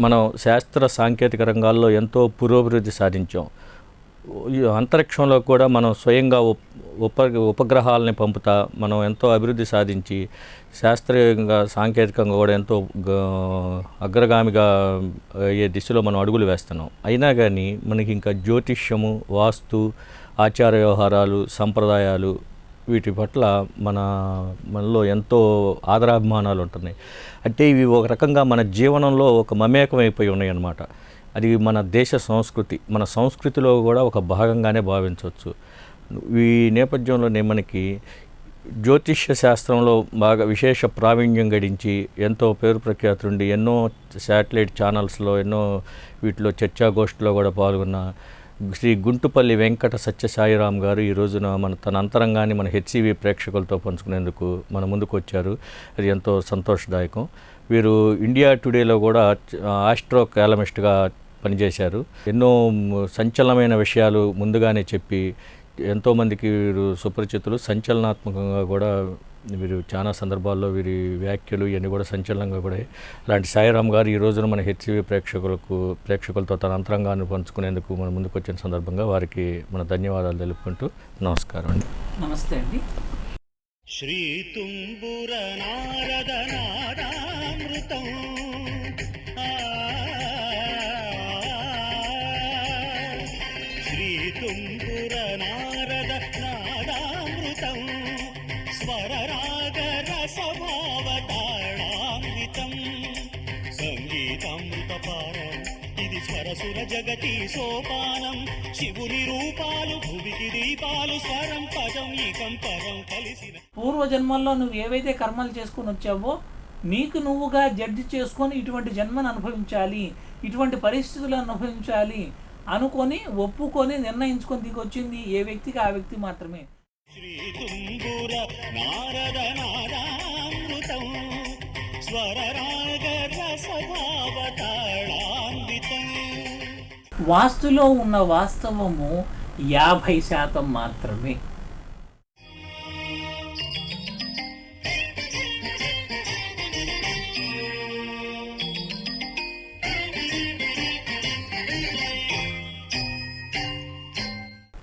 మనం శాస్త్ర సాంకేతిక రంగాల్లో ఎంతో పురోభివృద్ధి సాధించాం. ఈ అంతరిక్షంలో కూడా మనం స్వయంగా ఉపగ్రహాలని పంపుతా మనం ఎంతో అభివృద్ధి సాధించి శాస్త్రీయంగా సాంకేతికంగా కూడా ఎంతో అగ్రగామిగా అయ్యే దిశలో మనం అడుగులు వేస్తున్నాం. అయినా కానీ మనకి ఇంకా జ్యోతిష్యము, వాస్తు, ఆచార వ్యవహారాలు, సంప్రదాయాలు వీటి పట్ల మనలో ఎంతో ఆదరాభిమానాలు ఉంటున్నాయి. అంటే ఇవి ఒక రకంగా మన జీవనంలో ఒక మమేకమైపోయి ఉన్నాయి అన్నమాట. అది మన దేశ సంస్కృతి, మన సంస్కృతిలో కూడా ఒక భాగంగానే భావించవచ్చు. ఈ నేపథ్యంలోనే మనకి జ్యోతిష్య శాస్త్రంలో బాగా విశేష ప్రావీణ్యం గడించి ఎంతో పేరు ప్రఖ్యాతులుండి ఎన్నో శాటిలైట్ ఛానల్స్లో ఎన్నో వీటిలో చర్చాగోష్ఠిలో కూడా పాల్గొన్న శ్రీ గుంటుపల్లి వెంకట సత్యసాయిరామ్ గారు ఈ రోజున తన అంతరంగాన్ని మన హెచ్సివి ప్రేక్షకులతో పంచుకునేందుకు మన ముందుకు వచ్చారు. అది ఎంతో సంతోషదాయకం. వీరు ఇండియా టుడేలో కూడా ఆస్ట్రో కాలమిస్ట్గా పనిచేశారు. ఎన్నో సంచలనమైన విషయాలు ముందుగానే చెప్పి ఎంతోమందికి వీరు సుపరిచితులు. సంచలనాత్మకంగా కూడా వీరు చాలా సందర్భాల్లో వీరి వ్యాఖ్యలు ఇవన్నీ కూడా సంచలనంగా కూడా. అలాంటి సాయిరామ్ గారు ఈ రోజున మన హెచ్సివి ప్రేక్షకులతో తన అంతరంగాన్ని పంచుకునేందుకు మన ముందుకు వచ్చిన సందర్భంగా వారికి మన ధన్యవాదాలు తెలుపుకుంటూ నమస్కారం అండి. నమస్తే అండి. శ్రీ తుంబుర నారద నాదామృతం శ్రీ తుంబుర నారద నాదామృతం స్వరరాగ రసభావతాళామృతం సంగీతామృతపారం ఇది స్వరసుర జగతి సోపానం శివుని రూపాలు భువికి దీపాలు స్వరం పదం ఏకం పదం కలిసిన. పూర్వజన్మల్లో నువ్వు ఏవైతే కర్మలు చేసుకొని వచ్చావో నీకు నువ్వుగా జడ్జి చేసుకొని ఇటువంటి జన్మను అనుభవించాలి, ఇటువంటి పరిస్థితులు అనుభవించాలి అనుకొని ఒప్పుకొని నిర్ణయించుకొని దిగొచ్చింది ఏ వ్యక్తికి ఆ వ్యక్తి మాత్రమే. శ్రీ తుంబుర నారద నాదామృతం స్వరరాగ రసభావతాళాన్వితం. వాస్తులో ఉన్న వాస్తవము 50% మాత్రమే.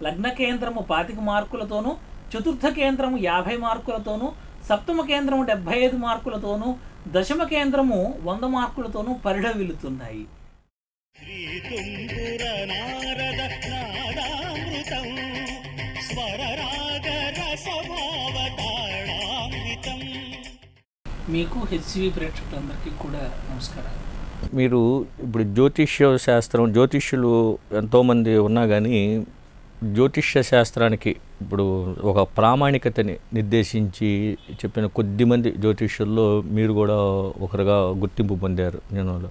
లగ్న కేంద్రము 25 మార్కులతోనూ, చతుర్థ కేంద్రము 50 మార్కులతోనూ, సప్తమ కేంద్రము 75 మార్కులతోనూ, దశమ కేంద్రము 100 మార్కులతోనూ పరిఢవిల్లుతున్నాయి. శ్రీ తుంబుర నారద నాదామృతం స్వరరాగ రసభావతాళామృతం. మీకు హెచ్సివి ప్రేక్షకులందరికీ కూడా నమస్కారం. మీరు ఇప్పుడు జ్యోతిష్యులు ఎంతోమంది ఉన్నా కానీ జ్యోతిష్య శాస్త్రానికి ఇప్పుడు ఒక ప్రామాణికతని నిర్దేశించి చెప్పిన కొద్దిమంది జ్యోతిష్యుల్లో మీరు కూడా ఒకరుగా గుర్తింపు పొందారు జనంలో.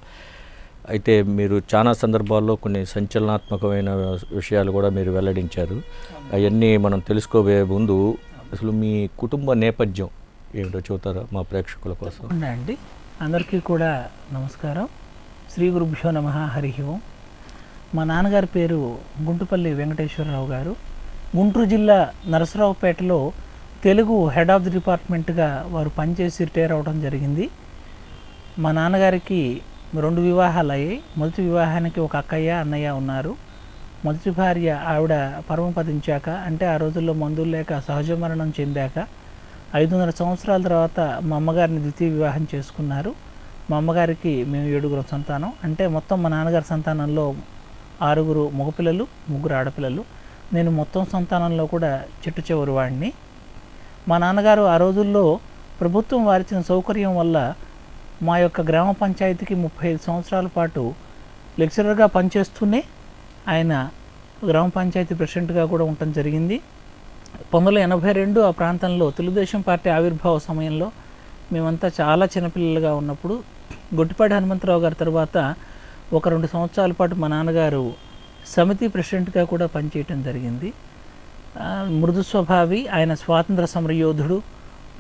అయితే మీరు చాలా సందర్భాల్లో కొన్ని సంచలనాత్మకమైన విషయాలు కూడా మీరు వెల్లడించారు. అవన్నీ మనం తెలుసుకోబోయే ముందు అసలు మీ కుటుంబ నేపథ్యం ఏమిటో చెబుతారా మా ప్రేక్షకుల కోసం? అండి, అందరికీ కూడా నమస్కారం. శ్రీ గురుభ్యో నమః. హరి ఓం. మా నాన్నగారి పేరు గుంటుపల్లి వెంకటేశ్వరరావు గారు. గుంటూరు జిల్లా నరసరావుపేటలో తెలుగు హెడ్ ఆఫ్ ది డిపార్ట్మెంట్గా వారు పనిచేసి రిటైర్ అవడం జరిగింది. మా నాన్నగారికి 2 వివాహాలు అయ్యాయి. మొదటి వివాహానికి ఒక అక్కయ్య అన్నయ్య ఉన్నారు. మొదటి భార్య ఆవిడ పరమపదించాక, అంటే ఆ రోజుల్లో మందులు లేక సహజ మరణం చెందాక 500 సంవత్సరాల తర్వాత మా అమ్మగారిని ద్వితీయ వివాహం చేసుకున్నారు. మా అమ్మగారికి మేము 7 సంతానం. అంటే మొత్తం మా నాన్నగారి సంతానంలో 6 మగపిల్లలు, 3 ఆడపిల్లలు. నేను మొత్తం సంతానంలో కూడా చిట్టు చివరి వాడిని. మా నాన్నగారు ఆ రోజుల్లో ప్రభుత్వం వారిచిన సౌకర్యం వల్ల మా యొక్క గ్రామ పంచాయతీకి 35 సంవత్సరాల పాటు లెక్చరర్గా పనిచేస్తూనే ఆయన గ్రామ పంచాయతీ ప్రెసిడెంట్గా కూడా ఉండటం జరిగింది. 1982 ఆ ప్రాంతంలో తెలుగుదేశం పార్టీ ఆవిర్భావ సమయంలో మేమంతా చాలా చిన్నపిల్లలుగా ఉన్నప్పుడు గొట్టిపాటి హనుమంతరావు గారి తర్వాత ఒక 2 సంవత్సరాల పాటు మా నాన్నగారు సమితి ప్రెసిడెంట్గా కూడా పనిచేయటం జరిగింది. మృదు స్వభావి ఆయన, స్వాతంత్ర సమరయోధుడు.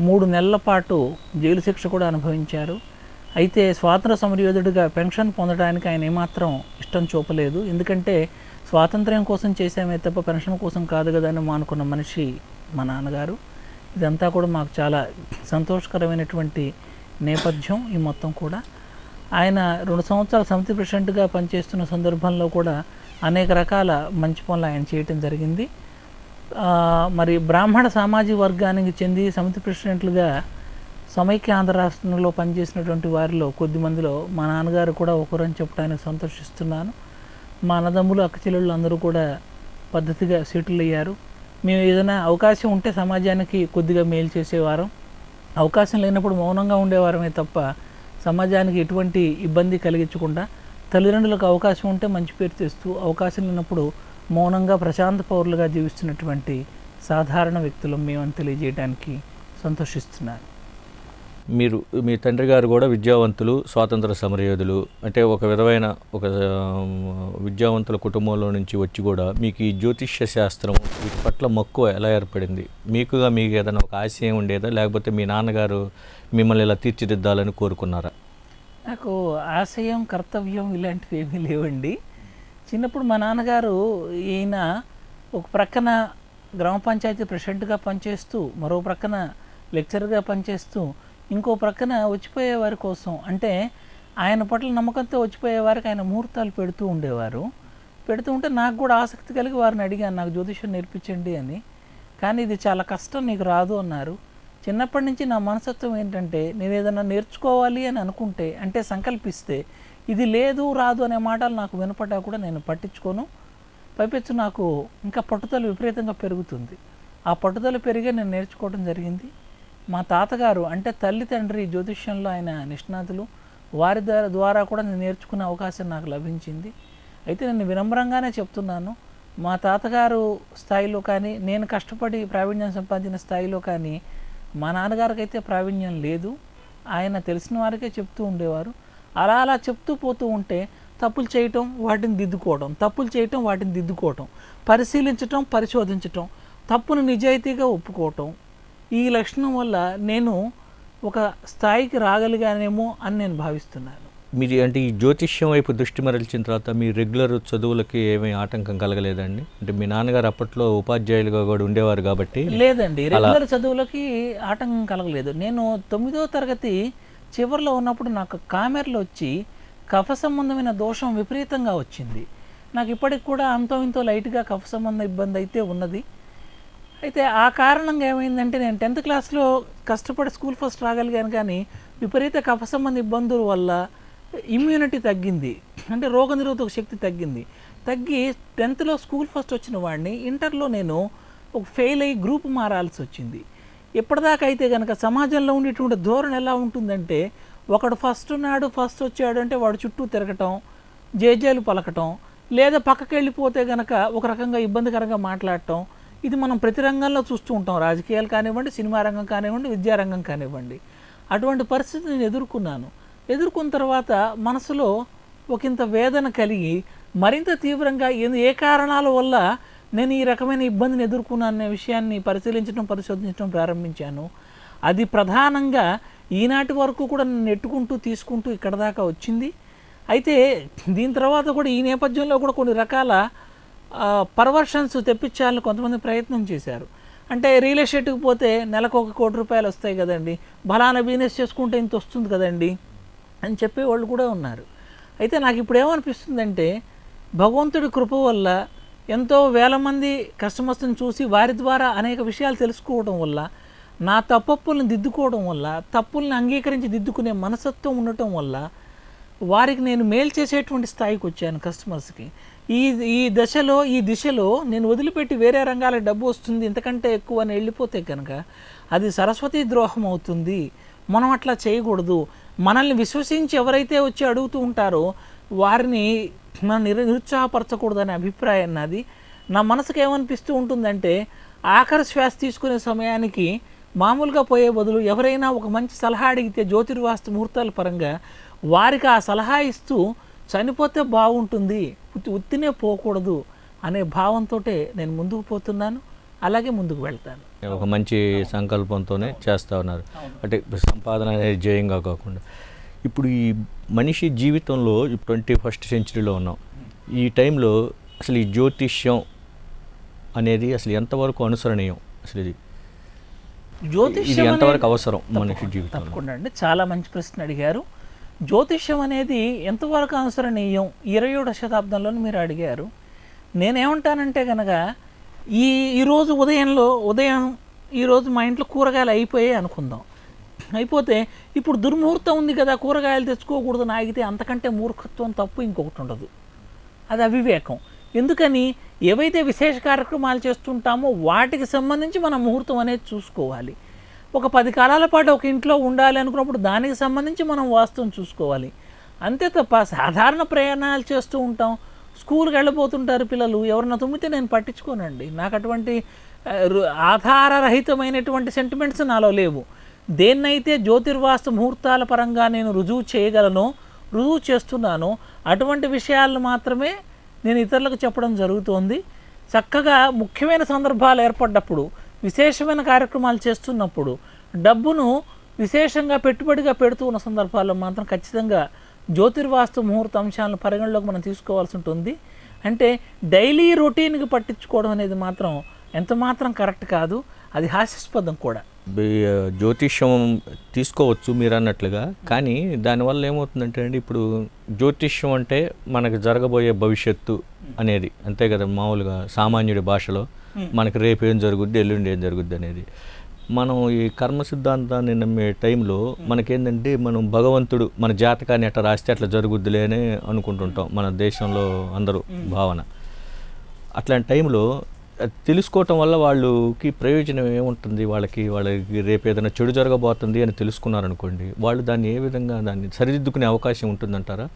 3 నెలల పాటు జైలు శిక్ష కూడా అనుభవించారు. అయితే స్వాతంత్ర సమరయోధుడిగా పెన్షన్ పొందడానికి ఆయన ఏమాత్రం ఇష్టం చూపలేదు. ఎందుకంటే స్వాతంత్ర్యం కోసం చేసామే తప్ప పెన్షన్ కోసం కాదు కదా అని మానుకున్న మనిషి మా నాన్నగారు. ఇదంతా కూడా మాకు చాలా సంతోషకరమైనటువంటి నేపథ్యం ఈ మొత్తం కూడా. ఆయన 2 సంవత్సరాలు సమితి ప్రెసిడెంట్గా పనిచేస్తున్న సందర్భంలో కూడా అనేక రకాల మంచి పనులు ఆయన చేయటం జరిగింది. మరి బ్రాహ్మణ సామాజిక వర్గానికి చెంది సమితి ప్రెసిడెంట్లుగా సమైక్య ఆంధ్ర రాష్ట్రంలో పనిచేసినటువంటి వారిలో కొద్ది మందిలో మా నాన్నగారు కూడా ఒకరని చెప్పడానికి సంతోషిస్తున్నాను. మా అన్నదమ్ములు అక్క చెల్లెళ్ళు అందరూ కూడా పద్ధతిగా సెటిల్ అయ్యారు. మేము ఏదైనా అవకాశం ఉంటే సమాజానికి కొద్దిగా మేలు చేసేవారం, అవకాశం లేనప్పుడు మౌనంగా ఉండేవారమే తప్ప సమాజానికి ఎటువంటి ఇబ్బంది కలిగించకుండా తల్లిదండ్రులకు అవకాశం ఉంటే మంచి పేరు తెస్తూ, అవకాశం లేనప్పుడు మౌనంగా ప్రశాంత పౌరులుగా జీవిస్తున్నటువంటి సాధారణ వ్యక్తులం మేమని తెలియజేయడానికి సంతోషిస్తున్నాను. మీరు మీ తండ్రి గారు కూడా విద్యావంతులు, స్వాతంత్ర సమరయోధులు, అంటే ఒక విధమైన ఒక విద్యావంతుల కుటుంబంలో నుంచి వచ్చి కూడా మీకు ఈ జ్యోతిష్య శాస్త్రం వీటి పట్ల మక్కువ ఎలా ఏర్పడింది? మీకు ఏదైనా ఒక ఆశయం ఉండేదా, లేకపోతే మీ నాన్నగారు మిమ్మల్ని ఇలా తీర్చిదిద్దాలని కోరుకున్నారా? నాకు ఆశయం, కర్తవ్యం ఇలాంటివి ఏమీ లేవండి. చిన్నప్పుడు మా నాన్నగారు ఈయన ఒక ప్రక్కన గ్రామ పంచాయతీ ప్రెసిడెంట్గా పనిచేస్తూ, మరో ప్రక్కన లెక్చరర్గా పనిచేస్తూ, ఇంకో ప్రక్కన వచ్చిపోయే వారి కోసం, అంటే ఆయన పట్ల నమ్మకంతో వచ్చిపోయే వారికి ఆయన ముహూర్తాలు పెడుతూ ఉండేవారు. పెడుతూ ఉంటే నాకు కూడా ఆసక్తి కలిగి వారిని అడిగాను, నాకు జ్యోతిష్యం నేర్పించండి అని. కానీ ఇది చాలా కష్టం, నీకు రాదు అన్నారు. చిన్నప్పటి నుంచి నా మనస్తత్వం ఏంటంటే, నేను ఏదైనా నేర్చుకోవాలి అని అనుకుంటే, అంటే సంకల్పిస్తే, ఇది లేదు రాదు అనే మాటలు నాకు వినపడ్డా కూడా నేను పట్టించుకోను. పైపెచ్చు నాకు ఇంకా పట్టుదల విపరీతంగా పెరుగుతుంది. ఆ పట్టుదల పెరిగే నేను నేర్చుకోవడం జరిగింది. మా తాతగారు అంటే తల్లి తండ్రి జ్యోతిష్యంలో ఆయన నిష్ణాతులు, వారి ద్వారా కూడా నేను నేర్చుకునే అవకాశం నాకు లభించింది. అయితే నేను వినమ్రంగానే చెప్తున్నాను, మా తాతగారు స్థాయిలో కానీ, నేను కష్టపడి ప్రావీణ్యం సంపాదించిన స్థాయిలో కానీ మా నాన్నగారికి అయితే ప్రావీణ్యం లేదు. ఆయన తెలిసిన వారికే చెప్తూ ఉండేవారు. అలా చెప్తూ పోతూ ఉంటే తప్పులు చేయటం, వాటిని దిద్దుకోవడం, తప్పులు చేయటం, వాటిని దిద్దుకోవటం, పరిశీలించటం, పరిశోధించటం, తప్పును నిజాయితీగా ఒప్పుకోవటం, ఈ లక్షణం వల్ల నేను ఒక స్థాయికి రాగలిగానేమో అని నేను భావిస్తున్నాను. మీరు అంటే ఈ జ్యోతిష్యం వైపు దృష్టి మరల్చిన తర్వాత మీ రెగ్యులర్ చదువులకి ఏమీ ఆటంకం కలగలేదండి? అంటే మీ నాన్నగారు అప్పట్లో ఉపాధ్యాయులుగా కూడా ఉండేవారు కాబట్టి. లేదండి, రెగ్యులర్ చదువులకి ఆటంకం కలగలేదు. నేను 9వ తరగతి చివరిలో ఉన్నప్పుడు నాకు కామెర్లు వచ్చి కఫ సంబంధమైన దోషం విపరీతంగా వచ్చింది. నాకు ఇప్పటికి కూడా అంతో ఇంతో లైట్గా కఫ సంబంధ ఇబ్బంది అయితే ఉన్నది. అయితే ఆ కారణంగా ఏమైందంటే, నేను 10th క్లాస్లో కష్టపడి స్కూల్ ఫస్ట్ రాగలిగాను, కానీ విపరీత కఫ సంబంధ ఇబ్బందుల వల్ల ఇమ్యూనిటీ తగ్గింది, అంటే రోగనిరోధక శక్తి తగ్గి 10thలో స్కూల్ ఫస్ట్ వచ్చిన వాడిని ఇంటర్లో నేను ఒక ఫెయిల్ అయ్యి గ్రూప్ మారాల్సి వచ్చింది. ఎప్పటిదాకా అయితే కనుక సమాజంలో ఉండేటువంటి ధోరణి ఎలా ఉంటుందంటే, ఒకడు ఫస్ట్ వచ్చాడు అంటే వాడు చుట్టూ తిరగటం, జేజేలు పలకటం, లేదా పక్కకి వెళ్ళిపోతే కనుక ఒక రకంగా ఇబ్బందికరంగా మాట్లాడటం, ఇది మనం ప్రతి రంగంలో చూస్తూ ఉంటాం. రాజకీయాలు కానివ్వండి, సినిమా రంగం కానివ్వండి, విద్యారంగం కానివ్వండి. అటువంటి పరిస్థితి నేను ఎదుర్కొన్న తర్వాత మనసులో ఒకంత వేదన కలిగి మరింత తీవ్రంగా ఏ కారణాల వల్ల నేను ఈ రకమైన ఇబ్బందిని ఎదుర్కొన్నాననే విషయాన్ని పరిశోధించడం ప్రారంభించాను. అది ప్రధానంగా ఈనాటి వరకు కూడా నన్ను నెట్టుకుంటూ తీసుకుంటూ ఇక్కడ దాకా వచ్చింది. అయితే దీని తర్వాత కూడా ఈ నేపథ్యంలో కూడా కొన్ని రకాల పర్వర్షన్స్ తెప్పించాలని కొంతమంది ప్రయత్నం చేశారు. అంటే రియల్ ఎస్టేట్కి పోతే నెలకు ₹1 కోటి వస్తాయి కదండి, బలానా బిజినెస్ చేసుకుంటే ఇంత వస్తుంది కదండి అని చెప్పే వాళ్ళు కూడా ఉన్నారు. అయితే నాకు ఇప్పుడు ఏమనిపిస్తుందంటే, భగవంతుడి కృప వల్ల ఎంతో వేల మంది కస్టమర్స్ని చూసి వారి ద్వారా అనేక విషయాలు తెలుసుకోవడం వల్ల, నా తప్పులను దిద్దుకోవడం వల్ల, తప్పుల్ని అంగీకరించి దిద్దుకునే మనస్తత్వం ఉండటం వల్ల వారికి నేను మేలు చేసేటువంటి స్థాయికి వచ్చాను కస్టమర్స్కి. ఈ దిశలో నేను వదిలిపెట్టి వేరే రంగాలకు డబ్బు వస్తుంది ఇంతకంటే ఎక్కువ అని వెళ్ళిపోతే కనుక అది సరస్వతీ ద్రోహం అవుతుంది. మనం అట్లా చేయకూడదు. మనల్ని విశ్వసించి ఎవరైతే వచ్చి అడుగుతూ ఉంటారో వారిని మనం నిరుత్సాహపరచకూడదనే అభిప్రాయం నాది. నా మనసుకు ఏమనిపిస్తూ ఉంటుందంటే, ఆఖరి శ్వాస తీసుకునే సమయానికి మామూలుగా పోయే బదులు ఎవరైనా ఒక మంచి సలహా అడిగితే జ్యోతిర్వాస్తు ముహూర్తాల పరంగా వారికి ఆ సలహా ఇస్తూ చనిపోతే బాగుంటుంది, ఉత్తినే పోకూడదు అనే భావంతో నేను ముందుకు పోతున్నాను, అలాగే ముందుకు వెళ్తాను. ఒక మంచి సంకల్పంతోనే చేస్తూ ఉన్నారు. అంటే సంపాదన అనేది జయంగా కాకుండా. ఇప్పుడు ఈ మనిషి జీవితంలో 21st సెంచరీలో ఉన్నాం. ఈ టైంలో అసలు ఈ జ్యోతిష్యం అనేది అసలు ఎంతవరకు అనుసరణీయం, అసలు ఇది ఎంతవరకు అవసరం మనిషి జీవితం? తప్పకుండా అండి, చాలా మంచి ప్రశ్న అడిగారు. జ్యోతిష్యం అనేది ఎంతవరకు అనుసరణీయం 21వ శతాబ్దంలో మీరు అడిగారు. నేనేమంటానంటే కనుక ఈరోజు ఉదయం ఈరోజు మా ఇంట్లో కూరగాయలు అయిపోయాయి అనుకుందాం. అయిపోతే ఇప్పుడు దుర్ముహూర్తం ఉంది కదా, కూరగాయలు తెచ్చుకోకూడదు ఆగితే అంతకంటే మూర్ఖత్వం తప్పు ఇంకొకటి ఉండదు. అది అవివేకం. ఎందుకని ఏవైతే విశేష కార్యక్రమాలు చేస్తుంటామో వాటికి సంబంధించి మనం ముహూర్తం అనేది చూసుకోవాలి. ఒక 10 కాలాల పాటు ఒక ఇంట్లో ఉండాలి అనుకున్నప్పుడు దానికి సంబంధించి మనం వాస్తువుని చూసుకోవాలి. అంతే తప్ప సాధారణ ప్రయాణాలు చేస్తూ ఉంటాం, స్కూల్కి వెళ్ళిపోతుంటారు పిల్లలు, ఎవరన్నా తుమ్మితే నేను పట్టించుకోనండి. నాకు అటువంటి ఆధారరహితమైనటువంటి సెంటిమెంట్స్ నాలో లేవు. దేన్నైతే జ్యోతిర్వాస్తు ముహూర్తాల పరంగా నేను రుజువు చేయగలనో, రుజువు చేస్తున్నానో అటువంటి విషయాలను మాత్రమే నేను ఇతరులకు చెప్పడం జరుగుతోంది. చక్కగా ముఖ్యమైన సందర్భాలు ఏర్పడ్డప్పుడు, విశేషమైన కార్యక్రమాలు చేస్తున్నప్పుడు, డబ్బును విశేషంగా పెట్టుబడిగా పెడుతూ ఉన్న సందర్భాల్లో మాత్రం ఖచ్చితంగా జ్యోతిర్వాస్తు ముహూర్త అంశాలను పరిగణలోకి మనం తీసుకోవాల్సి ఉంటుంది. అంటే డైలీ రొటీన్కి పట్టించుకోవడం అనేది మాత్రం ఎంత మాత్రం కరెక్ట్ కాదు, అది హాస్యాస్పదం కూడా. జ్యోతిష్యం తీసుకోవచ్చు మీరు అన్నట్లుగా, కానీ దానివల్ల ఏమవుతుందంటే అండి, ఇప్పుడు జ్యోతిష్యం అంటే మనకు జరగబోయే భవిష్యత్తు అనేది అంతే కదా, మామూలుగా సామాన్యుడి భాషలో మనకి రేపు ఏం జరుగుద్ది, ఎల్లుండి ఏం జరుగుద్ది అనేది. మనం ఈ కర్మ సిద్ధాంతాన్ని నమ్మే టైంలో మనకేంటంటే, మనం భగవంతుడు మన జాతకాన్ని ఎట్లా రాస్తే అట్లా జరుగుద్దిలే అని అనుకుంటుంటాం మన దేశంలో అందరూ భావన. అట్లాంటి టైంలో తెలుసుకోవటం వల్ల వాళ్ళకి ప్రయోజనం ఏముంటుంది, వాళ్ళకి రేపు ఏదైనా చెడు జరగబోతుంది అని తెలుసుకున్నారనుకోండి, వాళ్ళు దాన్ని ఏ విధంగా దాన్ని సరిదిద్దుకునే అవకాశం ఉంటుందంటారా?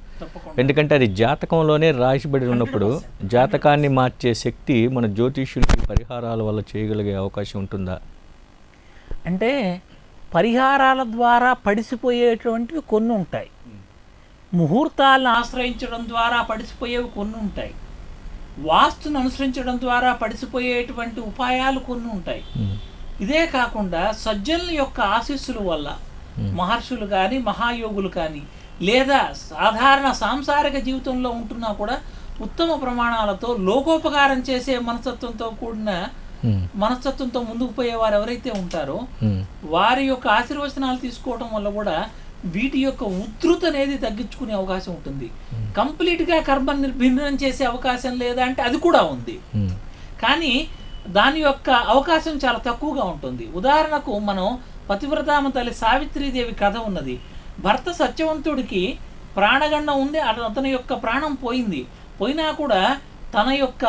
ఎందుకంటే అది జాతకంలోనే రాసిబడి ఉన్నప్పుడు జాతకాన్ని మార్చే శక్తి మన జ్యోతిష్యులకి పరిహారాల వల్ల చేయగలిగే అవకాశం ఉంటుందా? అంటే పరిహారాల ద్వారా పడిసిపోయేటువంటివి కొన్ని ఉంటాయి, ముహూర్తాలను ఆశ్రయించడం ద్వారా పడిసిపోయేవి కొన్ని ఉంటాయి, వాస్తును అనుసరించడం ద్వారా పడిసిపోయేటువంటి ఉపాయాలు కొన్ని ఉంటాయి. ఇదే కాకుండా సజ్జనుల యొక్క ఆశీస్సుల వల్ల మహర్షులు కానీ మహాయోగులు కానీ లేదా సాధారణ సాంసారిక జీవితంలో ఉంటున్నా కూడా ఉత్తమ ప్రమాణాలతో లోకోపకారం చేసే మనస్తత్వంతో కూడిన మనస్తత్వంతో ముందుకు పోయేవారు ఎవరైతే ఉంటారో వారి యొక్క ఆశీర్వచనాలు తీసుకోవడం వల్ల కూడా వీటి యొక్క ఉధృత అనేది తగ్గించుకునే అవకాశం ఉంటుంది. కంప్లీట్గా కర్మ నిర్భిన్నం చేసే అవకాశం లేదా అంటే అది కూడా ఉంది, కానీ దాని యొక్క అవకాశం చాలా తక్కువగా ఉంటుంది. ఉదాహరణకు మనం పతివ్రతామ తల్లి సావిత్రీదేవి కథ ఉన్నది. భర్త సత్యవంతుడికి ప్రాణగండం ఉంది, అతని యొక్క ప్రాణం పోయినా కూడా తన యొక్క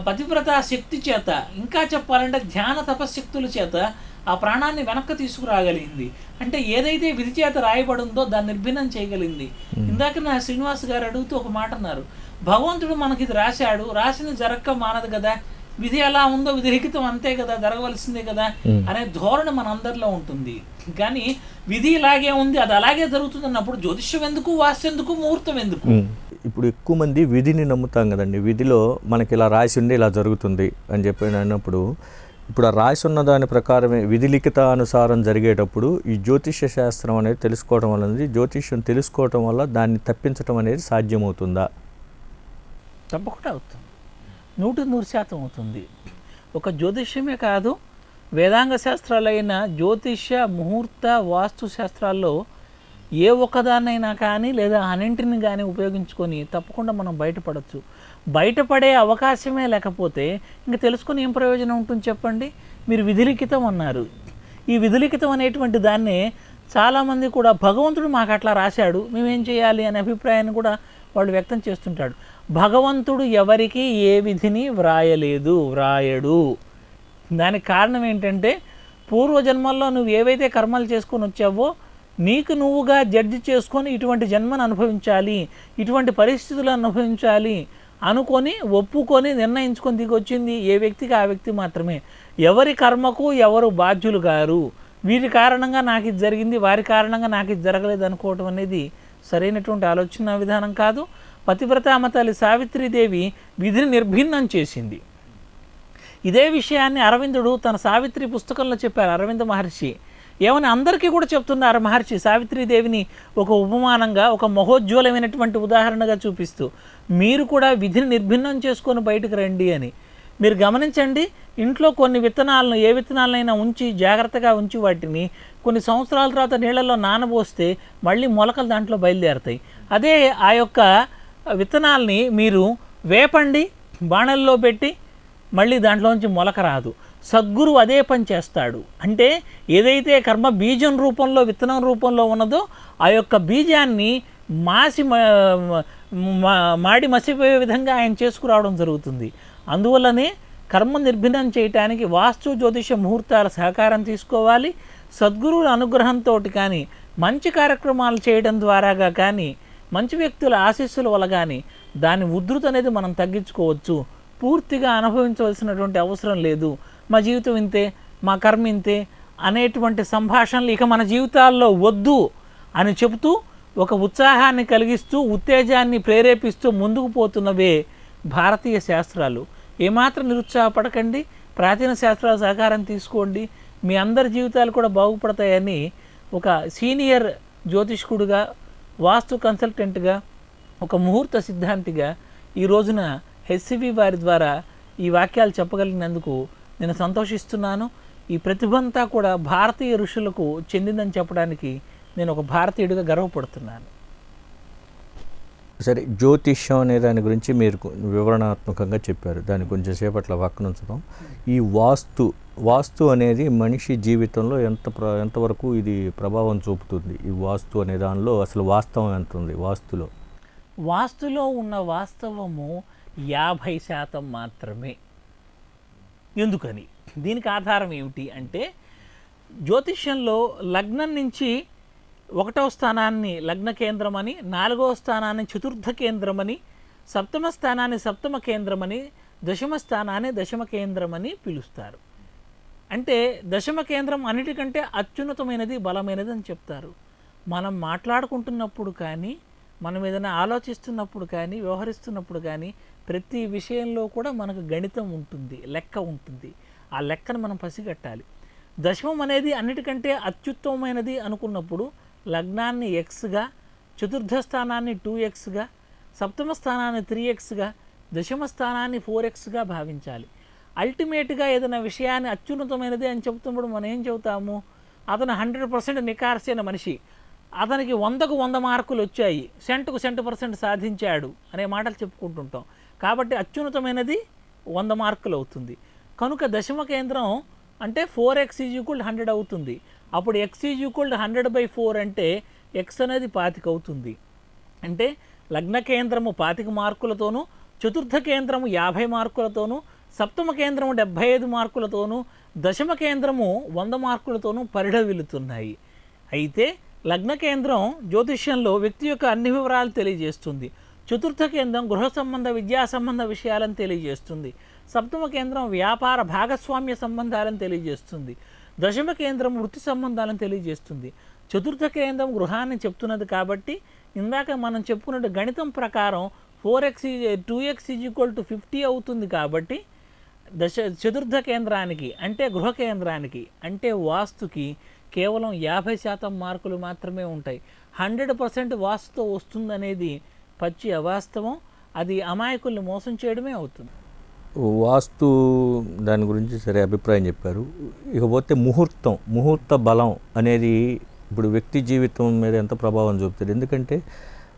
పతివ్రత శక్తి చేత, ఇంకా చెప్పాలంటే ధ్యాన తపశక్తుల చేత ఆ ప్రాణాన్ని వెనక్కి తీసుకురాగలిగింది. అంటే ఏదైతే విధి చేత రాయబడిందో దాన్ని నిర్భిన్నం చేయగలిగింది. ఇందాక నా శ్రీనివాస్ గారు అడుగుతూ ఒక మాట అన్నారు, భగవంతుడు మనకి ఇది రాశాడు, రాసింది జరగక మానదు కదా, విధి ఎలా ఉందో విధిలిఖితం అంతే కదా, జరగవలసిందే కదా అనే ధోరణి మనందరిలో ఉంటుంది. కానీ విధి ఇలాగే ఉంది, అది అలాగే జరుగుతుంది అన్నప్పుడు జ్యోతిష్యం ఎందుకు, వాస్తు ఎందుకు, ముహూర్తం ఎందుకు? ఇప్పుడు ఎక్కువ మంది విధిని నమ్ముతాం కదండి, విధిలో మనకి ఇలా రాసి ఉండి ఇలా జరుగుతుంది అని చెప్పి అన్నప్పుడు, ఇప్పుడు ఆ రాసి ఉన్న దాని ప్రకారమే విధి లిఖితానుసారం జరిగేటప్పుడు ఈ జ్యోతిష్య శాస్త్రం అనేది తెలుసుకోవడం వల్ల, జ్యోతిష్యం తెలుసుకోవటం వల్ల దాన్ని తప్పించడం అనేది సాధ్యమవుతుందా? తప్పకుండా అవుతుంది, 100% అవుతుంది. ఒక జ్యోతిష్యమే కాదు, వేదాంగ శాస్త్రాలైన జ్యోతిష్య ముహూర్త వాస్తు శాస్త్రాల్లో ఏ ఒక్కదాన్నైనా కానీ లేదా అన్నింటిని కానీ ఉపయోగించుకొని తప్పకుండా మనం బయటపడవచ్చు. బయటపడే అవకాశమే లేకపోతే ఇంక తెలుసుకొని ఏం ప్రయోజనం ఉంటుంది చెప్పండి? మీరు విధిలిఖితం అన్నారు. ఈ విధిలిఖితం అనేటువంటి దాన్ని చాలామంది కూడా భగవంతుడు మాకు అట్లా రాశాడు, మేమేం చేయాలి అనే అభిప్రాయాన్ని కూడా వాళ్ళు వ్యక్తం చేస్తుంటాడు. భగవంతుడు ఎవరికి ఏ విధిని వ్రాయడు. దానికి కారణం ఏంటంటే, పూర్వజన్మల్లో నువ్వు ఏవైతే కర్మలు చేసుకొని వచ్చావో నీకు నువ్వుగా జడ్జి చేసుకొని ఇటువంటి జన్మను అనుభవించాలి, ఇటువంటి పరిస్థితులను అనుభవించాలి అనుకొని ఒప్పుకొని నిర్ణయించుకొని దిగొచ్చింది ఏ వ్యక్తికి ఆ వ్యక్తి మాత్రమే. ఎవరి కర్మకు ఎవరు బాధ్యులు గారు, వీరి కారణంగా నాకు ఇది జరిగింది, వారి కారణంగా నాకు ఇది జరగలేదు అనుకోవటం అనేది సరైనటువంటి ఆలోచన విధానం కాదు. పతివ్రతామ తల్లి సావిత్రీదేవి విధిని నిర్భిన్నం చేసింది. ఇదే విషయాన్ని అరవిందుడు తన సావిత్రి పుస్తకంలో చెప్పారు. అరవింద మహర్షి ఏమని అందరికీ కూడా చెప్తున్నారు మహర్షి, సావిత్రీదేవిని ఒక ఉపమానంగా, ఒక మహోజ్వలమైనటువంటి ఉదాహరణగా చూపిస్తూ, మీరు కూడా విధిని నిర్భిన్నం చేసుకొని బయటకు రండి అని. మీరు గమనించండి, ఇంట్లో కొన్ని విత్తనాలను ఏ విత్తనాలనైనా ఉంచి జాగ్రత్తగా ఉంచి వాటిని కొన్ని సంవత్సరాల తర్వాత నీళ్ళల్లో నానబోస్తే మళ్ళీ మొలకలు దాంట్లో బయలుదేరుతాయి. అదే ఆ యొక్క విత్తనాల్ని మీరు వేపండి, బాణల్లో పెట్టి మళ్ళీ దాంట్లోంచి మొలక రాదు. సద్గురు అదే పని చేస్తాడు. అంటే ఏదైతే కర్మ బీజం రూపంలో విత్తనం రూపంలో ఉన్నదో ఆ యొక్క బీజాన్ని మాడి మసిపోయే విధంగా ఆయన చేసుకురావడం జరుగుతుంది. అందువల్లనే కర్మ నిర్భిన్నం చేయటానికి వాస్తు జ్యోతిష ముహూర్తాల సహకారం తీసుకోవాలి. సద్గురువుల అనుగ్రహంతో కానీ, మంచి కార్యక్రమాలు చేయడం ద్వారాగా కానీ, మంచి వ్యక్తుల ఆశీస్సుల వల్ల కానీ దాని ఉధృతి అనేది మనం తగ్గించుకోవచ్చు. పూర్తిగా అనుభవించవలసినటువంటి అవసరం లేదు. మా జీవితం ఇంతే, మా కర్మ ఇంతే అనేటువంటి సంభాషణలు ఇక మన జీవితాల్లో వద్దు అని చెబుతూ ఒక ఉత్సాహాన్ని కలిగిస్తూ ఉత్తేజాన్ని ప్రేరేపిస్తూ ముందుకు పోతున్నవే భారతీయ శాస్త్రాలు. ఏమాత్రం నిరుత్సాహపడకండి, ప్రాచీన శాస్త్రాల సహకారం తీసుకోండి. మీ అందరి జీవితాలు కూడా బాగుపడతాయని ఒక సీనియర్ జ్యోతిష్కుడుగా, వాస్తు కన్సల్టెంట్గా, ఒక ముహూర్త సిద్ధాంతిగా ఈ రోజున హెచ్సివి వారి ద్వారా ఈ వాక్యాలు చెప్పగలిగినందుకు నేను సంతోషిస్తున్నాను. ఈ ప్రతిభంతా కూడా భారతీయ ఋషులకు చెందిందని చెప్పడానికి నేను ఒక భారతీయుడిగా గర్వపడుతున్నాను. సరే, జ్యోతిష్యం అనే దాని గురించి మీరు వివరణాత్మకంగా చెప్పారు. దాన్ని కొంచెం సేపట్ల పక్కన ఉంచుదాం. ఈ వాస్తు అనేది మనిషి జీవితంలో ఎంతవరకు ఇది ప్రభావం చూపుతుంది? ఈ వాస్తు అనే దానిలో అసలు వాస్తవం ఎంత ఉంది? వాస్తులో ఉన్న వాస్తవము 50% మాత్రమే. ఎందుకని? దీనికి ఆధారం ఏమిటి అంటే, జ్యోతిష్యంలో లగ్నం నుంచి 1వ స్థానాన్ని లగ్న కేంద్రమని, 4వ స్థానాన్ని చతుర్థ కేంద్రమని, 7వ స్థానాన్ని సప్తమ కేంద్రమని, 10వ స్థానాన్ని దశమ కేంద్రమని పిలుస్తారు. అంటే దశమ కేంద్రం అన్నిటికంటే అత్యున్నతమైనది, బలమైనది అని చెప్తారు. మనం మాట్లాడుకుంటున్నప్పుడు కానీ, మనం ఏదైనా ఆలోచిస్తున్నప్పుడు కానీ, వ్యవహరిస్తున్నప్పుడు కానీ ప్రతి విషయంలో కూడా మనకు గణితం ఉంటుంది, లెక్క ఉంటుంది. ఆ లెక్కను మనం పసిగట్టాలి. దశమం అనేది అన్నిటికంటే అత్యుత్తమమైనది అనుకున్నప్పుడు లగ్నాన్ని ఎక్స్గా, చతుర్థ స్థానాన్ని 2xగా, సప్తమ స్థానాన్ని 3xగా, దశమ స్థానాన్ని 4xగా భావించాలి. అల్టిమేట్గా ఏదైనా విషయాన్ని అత్యున్నతమైనది అని చెబుతున్నప్పుడు మనం ఏం చెబుతాము? అతను 100% నికార్సైన మనిషి, అతనికి 100కు 100 మార్కులు వచ్చాయి, 100కు 100% సాధించాడు అనే మాటలు చెప్పుకుంటుంటాం. కాబట్టి అత్యున్నతమైనది 100 మార్కులు అవుతుంది. కనుక దశమ కేంద్రం అంటే 4x = 100 అవుతుంది. అప్పుడు x = 100/4 అంటే x అనేది 25 అవుతుంది. అంటే లగ్న కేంద్రము 25 మార్కులతోనూ, చతుర్థ కేంద్రము 50 మార్కులతోనూ, సప్తమ కేంద్రము 75 మార్కులతోనూ, దశమ కేంద్రము 100 మార్కులతోనూ పరిఢవిల్లుతున్నాయి. అయితే లగ్న కేంద్రం జ్యోతిష్యంలో వ్యక్తి యొక్క అన్ని వివరాలు తెలియజేస్తుంది. చతుర్థ కేంద్రం గృహ సంబంధ, విద్యా సంబంధ విషయాలను తెలియజేస్తుంది. సప్తమ కేంద్రం వ్యాపార భాగస్వామ్య సంబంధాలను తెలియజేస్తుంది. దశమ కేంద్రం వృత్తి సంబంధాలను తెలియజేస్తుంది. చతుర్థ కేంద్రం గృహాన్ని చెప్తున్నది. కాబట్టి ఇందాక మనం చెప్పుకున్నట్టు గణితం ప్రకారం 2x = 50 అవుతుంది. కాబట్టి చతుర్థ కేంద్రానికి అంటే గృహ కేంద్రానికి అంటే వాస్తుకి కేవలం 50% మార్కులు మాత్రమే ఉంటాయి. 100% వాస్తుతో వస్తుందనేది పచ్చి అవాస్తవం. అది అమాయకుల్ని మోసం చేయడమే అవుతుంది. వాస్తు దాని గురించి సరే అభిప్రాయం చెప్పారు. ఇకపోతే ముహూర్త బలం అనేది ఇప్పుడు వ్యక్తి జీవితం మీద ఎంత ప్రభావం చూపుతుంది? ఎందుకంటే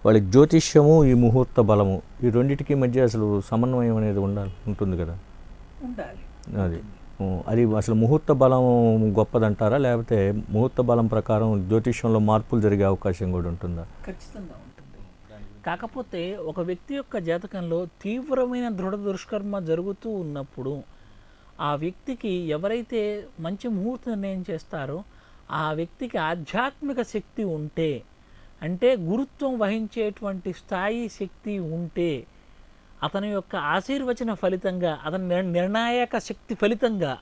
వాళ్ళకి జ్యోతిష్యము, ఈ ముహూర్త బలము, ఈ రెండింటికి మధ్య అసలు సమన్వయం అనేది ఉంటుంది కదా. అది అసలు ముహూర్త బలం గొప్పదంటారా, లేకపోతే ముహూర్త బలం ప్రకారం జ్యోతిష్యంలో మార్పులు జరిగే అవకాశం కూడా ఉంటుందా? ఖచ్చితంగా ఉంటుంది. కాకపోతే ఒక వ్యక్తి యొక్క జాతకంలో తీవ్రమైన దృఢ దుష్కర్మ జరుగుతూ ఉన్నప్పుడు ఆ వ్యక్తికి ఎవరైతే మంచి ముహూర్త నిర్ణయం చేస్తారో ఆ వ్యక్తికి ఆధ్యాత్మిక శక్తి ఉంటే, అంటే గురుత్వం వహించేటువంటి స్థాయి శక్తి ఉంటే, అతని యొక్క ఆశీర్వచన ఫలితంగా, అతని నిర్ణాయక శక్తి ఫలితంగా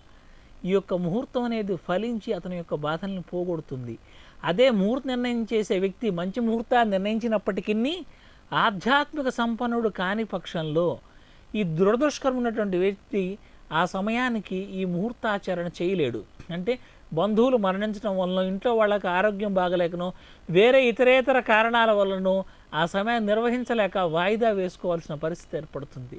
ఈ యొక్క ముహూర్తం అనేది ఫలించి అతని యొక్క బాధలను పోగొడుతుంది. అదే ముహూర్త నిర్ణయం చేసే వ్యక్తి మంచి ముహూర్తాన్ని నిర్ణయించినప్పటికీ ఆధ్యాత్మిక సంపన్నుడు కాని పక్షంలో ఈ దురదృష్టకరం ఉన్నటువంటి వ్యక్తి ఆ సమయానికి ఈ ముహూర్తాచరణ చేయలేడు. అంటే బంధువులు మరణించడం వలన, ఇంట్లో వాళ్ళకి ఆరోగ్యం బాగలేకనో, వేరే ఇతరేతర కారణాల వలనో ఆ సమయాన్ని నిర్వహించలేక వాయిదా వేసుకోవాల్సిన పరిస్థితి ఏర్పడుతుంది.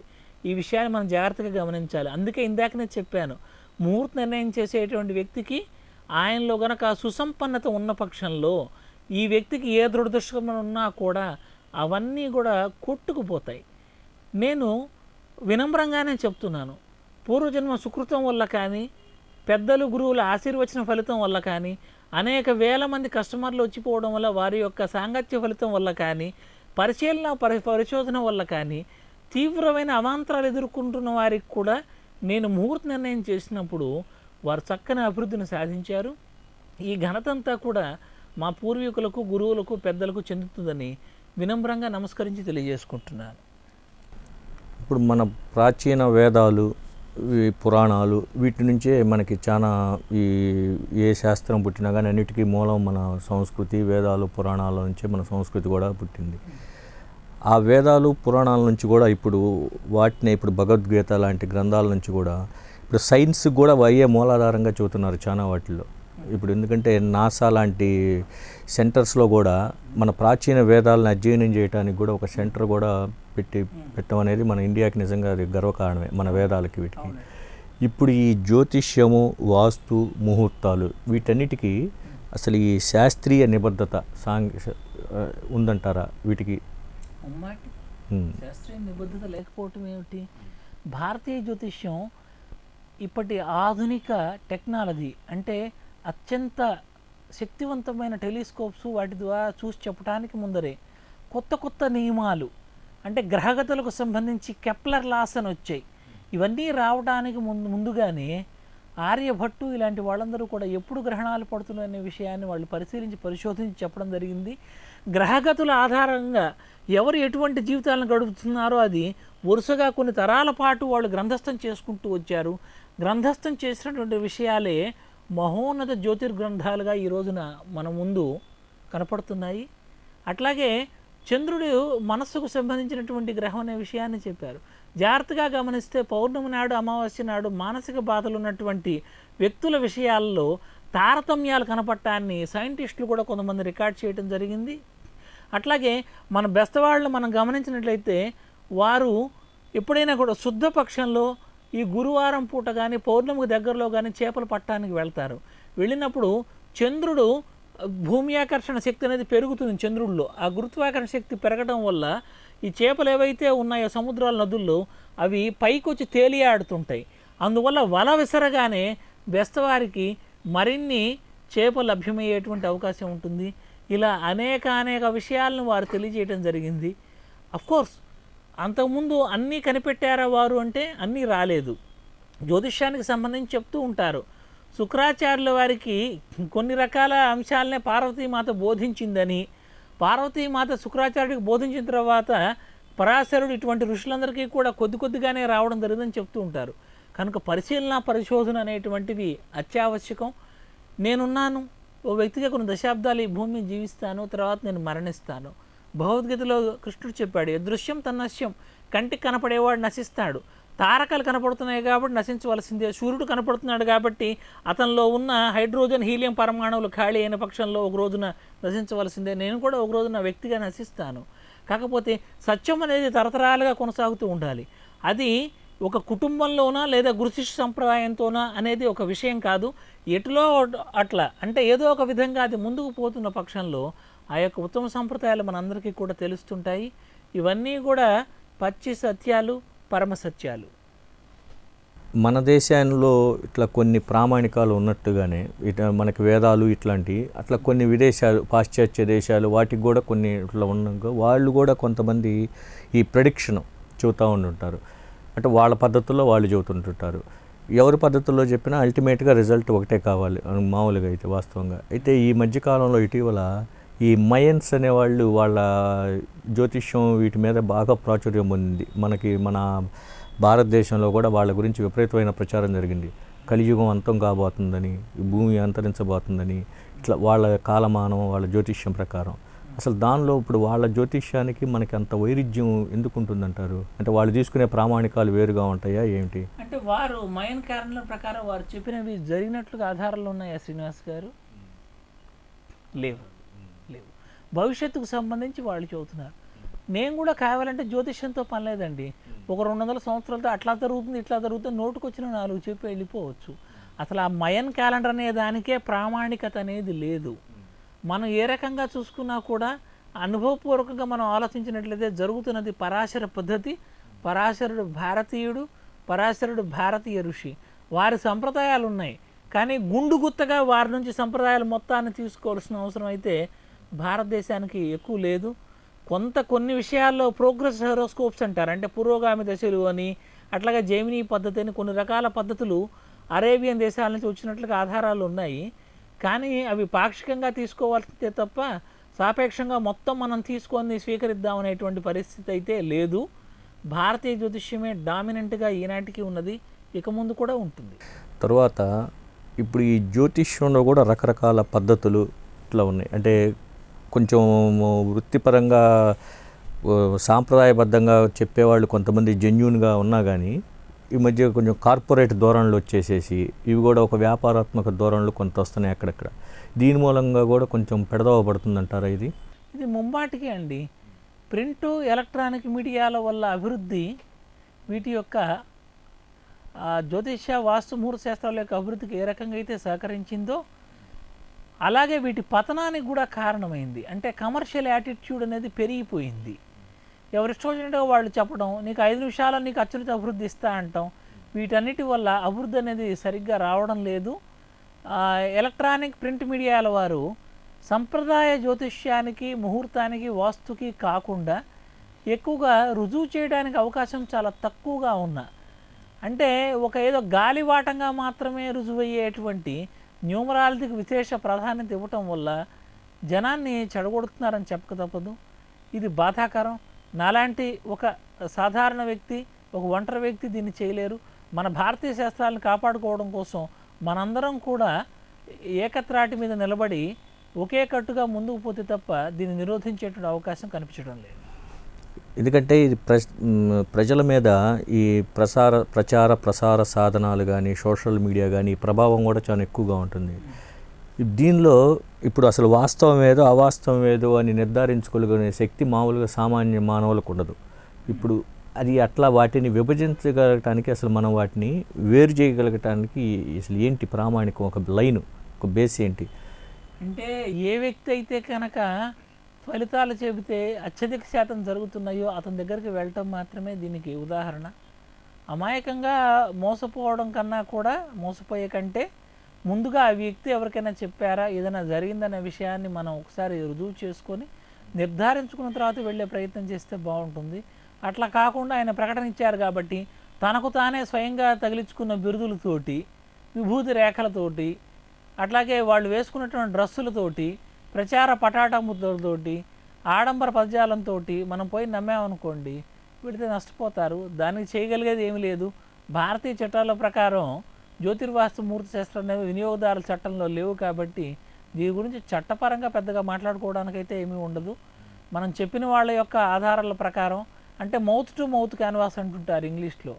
ఈ విషయాన్ని మనం జాగ్రత్తగా గమనించాలి. అందుకే ఇందాకనే చెప్పాను, ముహూర్త నిర్ణయం చేసేటువంటి వ్యక్తికి ఆయనలో గనక సుసంపన్నత ఉన్న పక్షంలో ఈ వ్యక్తికి ఏ దురదృష్టం ఉన్నా కూడా అవన్నీ కూడా కొట్టుకుపోతాయి. నేను వినమ్రంగానే చెప్తున్నాను, పూర్వజన్మ సుకృతం వల్ల కానీ, పెద్దలు గురువుల ఆశీర్వచన ఫలితం వల్ల కానీ, అనేక వేల మంది కస్టమర్లు వచ్చిపోవడం వల్ల, వారి యొక్క సాంగత్య ఫలితం వల్ల కానీ, పరిశోధన వల్ల కానీ, తీవ్రమైన అవాంతరాలు ఎదుర్కొంటున్న వారికి కూడా నేను ముహూర్త నిర్ణయం చేసినప్పుడు వారు చక్కని అభివృద్ధిని సాధించారు. ఈ ఘనతంతా కూడా మా పూర్వీకులకు, గురువులకు, పెద్దలకు చెందుతుందని వినమ్రంగా నమస్కరించి తెలియజేసుకుంటున్నాను. ఇప్పుడు మన ప్రాచీన వేదాలు, ఈ పురాణాలు, వీటి నుంచే మనకి చాలా ఏ శాస్త్రం పుట్టినా కానీ అన్నిటికీ మూలం మన సంస్కృతి. వేదాలు పురాణాల నుంచే మన సంస్కృతి కూడా పుట్టింది. ఆ వేదాలు పురాణాల నుంచి కూడా ఇప్పుడు భగవద్గీత లాంటి గ్రంథాల నుంచి కూడా ఇప్పుడు సైన్స్ కూడా అయ్యే మూలాధారంగా చెబుతున్నారు చాలా వాటిల్లో. ఇప్పుడు ఎందుకంటే నాసా లాంటి సెంటర్స్లో కూడా మన ప్రాచీన వేదాలను అధ్యయనం చేయడానికి కూడా ఒక సెంటర్ కూడా పెట్టడం అనేది మన ఇండియాకి నిజంగా అది గర్వకారణమే, మన వేదాలకి వీటికి. ఇప్పుడు ఈ జ్యోతిష్యము, వాస్తు, ముహూర్తాలు వీటన్నిటికీ అసలు ఈ శాస్త్రీయ నిబద్ధత ఉందంటారా? వీటికి శాస్త్రీయ నిబద్ధత లేకపోవటం ఏమిటి? భారతీయ జ్యోతిష్యం ఇప్పటి ఆధునిక టెక్నాలజీ అంటే అత్యంత శక్తివంతమైన టెలిస్కోప్స్ వాటి ద్వారా చూసి చెప్పడానికి ముందరే కొత్త నియమాలు అంటే గ్రహగతులకు సంబంధించి కెప్లర్ లాస్ అని వచ్చాయి. ఇవన్నీ రావడానికి ముందుగానే ఆర్యభట్టు ఇలాంటి వాళ్ళందరూ కూడా ఎప్పుడు గ్రహణాలు పడుతున్నాయనే విషయాన్ని వాళ్ళు పరిశోధించి చెప్పడం జరిగింది. గ్రహగతుల ఆధారంగా ఎవరు ఎటువంటి జీవితాలను గడుపుతున్నారో అది వరుసగా కొన్ని తరాల పాటు వాళ్ళు గ్రంథస్థం చేసుకుంటూ వచ్చారు. గ్రంథస్థం చేసినటువంటి విషయాలే మహోన్నత జ్యోతిర్గ్రంథాలుగా ఈ రోజున మన ముందు కనపడుతున్నాయి. అట్లాగే చంద్రుడు మనస్సుకు సంబంధించినటువంటి గ్రహం అనే విషయాన్ని చెప్పారు. జాగ్రత్తగా గమనిస్తే పౌర్ణమి నాడు, అమావాస్య నాడు మానసిక బాధలు ఉన్నటువంటి వ్యక్తుల విషయాల్లో తారతమ్యాలు కనపడటాన్ని సైంటిస్టులు కూడా కొంతమంది రికార్డ్ చేయడం జరిగింది. అట్లాగే మన బెస్తవాళ్ళు మనం గమనించినట్లయితే వారు ఎప్పుడైనా కూడా శుద్ధ పక్షంలో ఈ గురువారం పూట కానీ పౌర్ణమికి దగ్గరలో కానీ చేపలు పట్టడానికి వెళ్తారు. వెళ్ళినప్పుడు చంద్రుడు భూమి ఆకర్షణ శక్తి అనేది పెరుగుతుంది చంద్రుడిలో. ఆ గురుత్వాకర్షణ శక్తి పెరగడం వల్ల ఈ చేపలు ఏవైతే ఉన్నాయో సముద్రాల, నదుల్లో అవి పైకి వచ్చి తేలియాడుతుంటాయి. అందువల్ల వల విసరగానే బెస్తవారికి మరిన్ని చేపలు లభ్యమయ్యేటువంటి అవకాశం ఉంటుంది. ఇలా అనేక విషయాలను వారు తెలియజేయడం జరిగింది. అఫ్కోర్స్ అంతకుముందు అన్నీ కనిపెట్టారా వారు అంటే అన్నీ రాలేదు. జ్యోతిష్యానికి సంబంధించి చెప్తూ ఉంటారు. శుక్రాచార్యుల వారికి కొన్ని రకాల అంశాలనే పార్వతీమాత బోధించిందని, పార్వతీమాత శుక్రాచార్యుడికి బోధించిన తర్వాత పరాశరుడు ఇటువంటి ఋషులందరికీ కూడా కొద్దిగానే రావడం జరిగిందని చెప్తూ ఉంటారు. కనుక పరిశోధన అనేటువంటిది అత్యావశ్యకం. నేనున్నాను, ఓ వ్యక్తిగా కొన్ని దశాబ్దాలు ఈ భూమి జీవిస్తాను, తర్వాత నేను మరణిస్తాను. భగవద్గీతలో కృష్ణుడు చెప్పాడు, యదృశ్యం తన్నశ్యం, కంటికి కనపడేవాడు నశిస్తాడు. తారకలు కనపడుతున్నాయి కాబట్టి నశించవలసిందే. సూర్యుడు కనపడుతున్నాడు కాబట్టి అతనిలో ఉన్న హైడ్రోజన్, హీలియం పరమాణువులు ఖాళీ అయిన పక్షంలో ఒక రోజున నశించవలసిందే. నేను కూడా ఒక రోజున వ్యక్తిగా నశిస్తాను. కాకపోతే సత్యం అనేది తరతరాలుగా కొనసాగుతూ ఉండాలి. అది ఒక కుటుంబంలోనా లేదా గురుశిష్య సంప్రదాయంతోనా అనేది ఒక విషయం కాదు. ఎటులో అట్లా అంటే ఏదో ఒక విధంగా అది ముందుకు పోతున్న పక్షంలో ఆ యొక్క ఉత్తమ సంప్రదాయాలు మనందరికీ కూడా తెలుస్తుంటాయి. ఇవన్నీ కూడా పచ్చి సత్యాలు, పరమ సత్యాలు. మన దేశంలో ఇట్లా కొన్ని ప్రామాణికాలు ఉన్నట్టుగానే ఇట్లా మనకి వేదాలు ఇట్లాంటి అట్లా కొన్ని విదేశాలు, పాశ్చాత్య దేశాలు వాటికి కూడా కొన్ని ఇట్లా ఉన్నాక వాళ్ళు కూడా కొంతమంది ఈ ప్రెడిక్షన్ చెబుతూ ఉంటుంటారు. అంటే వాళ్ళ పద్ధతుల్లో వాళ్ళు చెబుతుంటుంటారు. ఎవరి పద్ధతుల్లో చెప్పినా అల్టిమేట్గా రిజల్ట్ ఒకటే కావాలి మామూలుగా అయితే వాస్తవంగా. అయితే ఈ మధ్యకాలంలో ఇటీవల ఈ మయన్స్ అనేవాళ్ళు వాళ్ళ జ్యోతిష్యం వీటి మీద బాగా ప్రాచుర్యం పొందింది. మన భారతదేశంలో కూడా వాళ్ళ గురించి విపరీతమైన ప్రచారం జరిగింది. కలియుగం అంతం కాబోతుందని, భూమి అంతరించబోతుందని, ఇట్లా వాళ్ళ కాలమానం, వాళ్ళ జ్యోతిష్యం ప్రకారం. అసలు దానిలో ఇప్పుడు వాళ్ళ జ్యోతిష్యానికి మనకి అంత వైరుధ్యం ఎందుకు ఉంటుందంటారు? అంటే వాళ్ళు తీసుకునే ప్రామాణికాలు వేరుగా ఉంటాయా ఏమిటి? అంటే వారు మయన్ క్యాలెండర్ ప్రకారం వారు చెప్పినవి జరిగినట్లుగా ఆధారాలు ఉన్నాయా శ్రీనివాస్ గారు? లేవు. భవిష్యత్తుకు సంబంధించి వాళ్ళు చెబుతున్నారు. నేను కూడా కావాలంటే జ్యోతిష్యంతో పని లేదండి. ఒక 200 సంవత్సరాలతో అట్లా జరుగుతుంది ఇట్లా జరుగుతుంది నోటుకొచ్చిన 4 చెప్పి వెళ్ళిపోవచ్చు. అసలు ఆ మయన్ క్యాలెండర్ అనే దానికే ప్రామాణికత అనేది లేదు. మనం ఏ రకంగా చూసుకున్నా కూడా అనుభవపూర్వకంగా మనం ఆలోచించినట్లయితే జరుగుతున్నది పరాశర పద్ధతి. పరాశరుడు భారతీయుడు, పరాశరుడు భారతీయ ఋషి. వారి సంప్రదాయాలు ఉన్నాయి, కానీ గుండుగుత్తగా వారి నుంచి సంప్రదాయాలు మొత్తాన్ని తీసుకోవాల్సిన అవసరం అయితే భారతదేశానికి ఎక్కువ లేదు. కొన్ని విషయాల్లో ప్రోగ్రెస్ హెరోస్కోప్స్ అంటారు, అంటే పురోగామి దశలు అని, అట్లాగే జైమినీ పద్ధతి అని కొన్ని రకాల పద్ధతులు అరేబియన్ దేశాల నుంచి వచ్చినట్లుగా ఆధారాలు ఉన్నాయి. కానీ అవి పాక్షికంగా తీసుకోవాల్సిందే తప్ప సాపేక్షంగా మొత్తం మనం తీసుకొని స్వీకరిద్దామనేటువంటి పరిస్థితి అయితే లేదు. భారతీయ జ్యోతిష్యమే డామినెంట్గా ఈనాటికి ఉన్నది, ఇక ముందు కూడా ఉంటుంది. తర్వాత ఇప్పుడు ఈ జ్యోతిష్యంలో కూడా రకరకాల పద్ధతులు ఇట్లా ఉన్నాయి. అంటే కొంచెం వృత్తిపరంగా సాంప్రదాయబద్ధంగా చెప్పేవాళ్ళు కొంతమంది జెన్యూన్గా ఉన్నా కానీ ఈ మధ్య కొంచెం కార్పొరేట్ ధోరణులు వచ్చేసేసి ఇవి కూడా ఒక వ్యాపారాత్మక ధోరణులు కొంత వస్తున్నాయి అక్కడక్కడ. దీని మూలంగా కూడా కొంచెం పెడదవ పడుతుందంటారా? ఇది ముమ్మాటికి అండి. ప్రింటు ఎలక్ట్రానిక్ మీడియాల వల్ల అభివృద్ధి, వీటి యొక్క జ్యోతిష్య వాస్తు ముహూర్త శాస్త్రాల యొక్క అభివృద్ధికి ఏ రకంగా అయితే సహకరించిందో అలాగే వీటి పతనానికి కూడా కారణమైంది. అంటే కమర్షియల్ యాటిట్యూడ్ అనేది పెరిగిపోయింది. ఎవరిష్టం వచ్చినట్టుగా వాళ్ళు చెప్పడం, నీకు 5 నిమిషాల్లో నీకు అత్యున్నత అభివృద్ధి ఇస్తా అంటాం. వీటన్నిటి వల్ల అభివృద్ధి అనేది సరిగ్గా రావడం లేదు. ఎలక్ట్రానిక్ ప్రింట్ మీడియాల వారు సంప్రదాయ జ్యోతిష్యానికి, ముహూర్తానికి, వాస్తుకి కాకుండా ఎక్కువగా రుజువు చేయడానికి అవకాశం చాలా తక్కువగా అంటే ఒక ఏదో గాలివాటంగా మాత్రమే రుజువయ్యేటువంటి న్యూమరాలజీకి విశేష ప్రాధాన్యత ఇవ్వటం వల్ల జనాన్ని చెడగొడుతున్నారని చెప్పక తప్పదు. ఇది బాధాకరం. నాలాంటి ఒక సాధారణ వ్యక్తి, ఒక ఒంటరి వ్యక్తి దీన్ని చేయలేరు. మన భారతీయ శాస్త్రాలను కాపాడుకోవడం కోసం మనందరం కూడా ఏకత్రాటి మీద నిలబడి ఒకే కట్టుగా ముందుకు పోతే తప్ప దీన్ని నిరోధించేటువంటి అవకాశం కనిపించడం లేదు. ఎందుకంటే ఇది ప్రజల మీద ఈ ప్రచార ప్రసార సాధనాలు కానీ, సోషల్ మీడియా కానీ ప్రభావం కూడా చాలా ఎక్కువగా ఉంటుంది. దీనిలో ఇప్పుడు అసలు వాస్తవం ఏదో అవాస్తవం ఏదో అని నిర్ధారించుకోగలిగే శక్తి మామూలుగా సామాన్య మానవులకు ఉండదు. ఇప్పుడు అది అట్లా వాటిని విభజించగలగటానికి, అసలు మనం వాటిని వేరు చేయగలగటానికి అసలు ఏంటి ప్రామాణికం, ఒక లైను, ఒక బేస్ ఏంటి? అంటే ఏ వ్యక్తి అయితే కనుక ఫలితాలు చెబితే అత్యధిక శాతం జరుగుతున్నాయో అతని దగ్గరికి వెళ్ళటం మాత్రమే దీనికి ఉదాహరణ. అమాయకంగా మోసపోవడం కన్నా కూడా, మోసపోయే కంటే ముందుగా ఆ వ్యక్తి ఎవరికైనా చెప్పారా, ఏదైనా జరిగిందనే విషయాన్ని మనం ఒకసారి రుజువు చేసుకొని నిర్ధారించుకున్న తర్వాత వెళ్ళే ప్రయత్నం చేస్తే బాగుంటుంది. అట్లా కాకుండా ఆయన ప్రకటన ఇచ్చారు కాబట్టి తనకు తానే స్వయంగా తగిలించుకున్న బిరుదులతోటి, విభూతి రేఖలతోటి, అట్లాగే వాళ్ళు వేసుకున్నటువంటి డ్రస్సులతోటి, ప్రచార పటాటా ముద్రలతోటి, ఆడంబర పదజాలంతో మనం పోయి నమ్మామనుకోండి, వీడితే నష్టపోతారు. దానికి చేయగలిగేది ఏమీ లేదు. భారతీయ చట్టాల ప్రకారం జ్యోతిర్వాస్తు ముహూర్త శాస్త్రం అనేవి వినియోగదారుల చట్టంలో లేవు కాబట్టి దీని గురించి చట్టపరంగా పెద్దగా మాట్లాడుకోవడానికైతే ఏమీ ఉండదు. మనం చెప్పిన వాళ్ళ యొక్క ఆధారాల ప్రకారం, అంటే మౌత్ టు మౌత్ క్యాన్వాస్ అంటుంటారు ఇంగ్లీష్లో,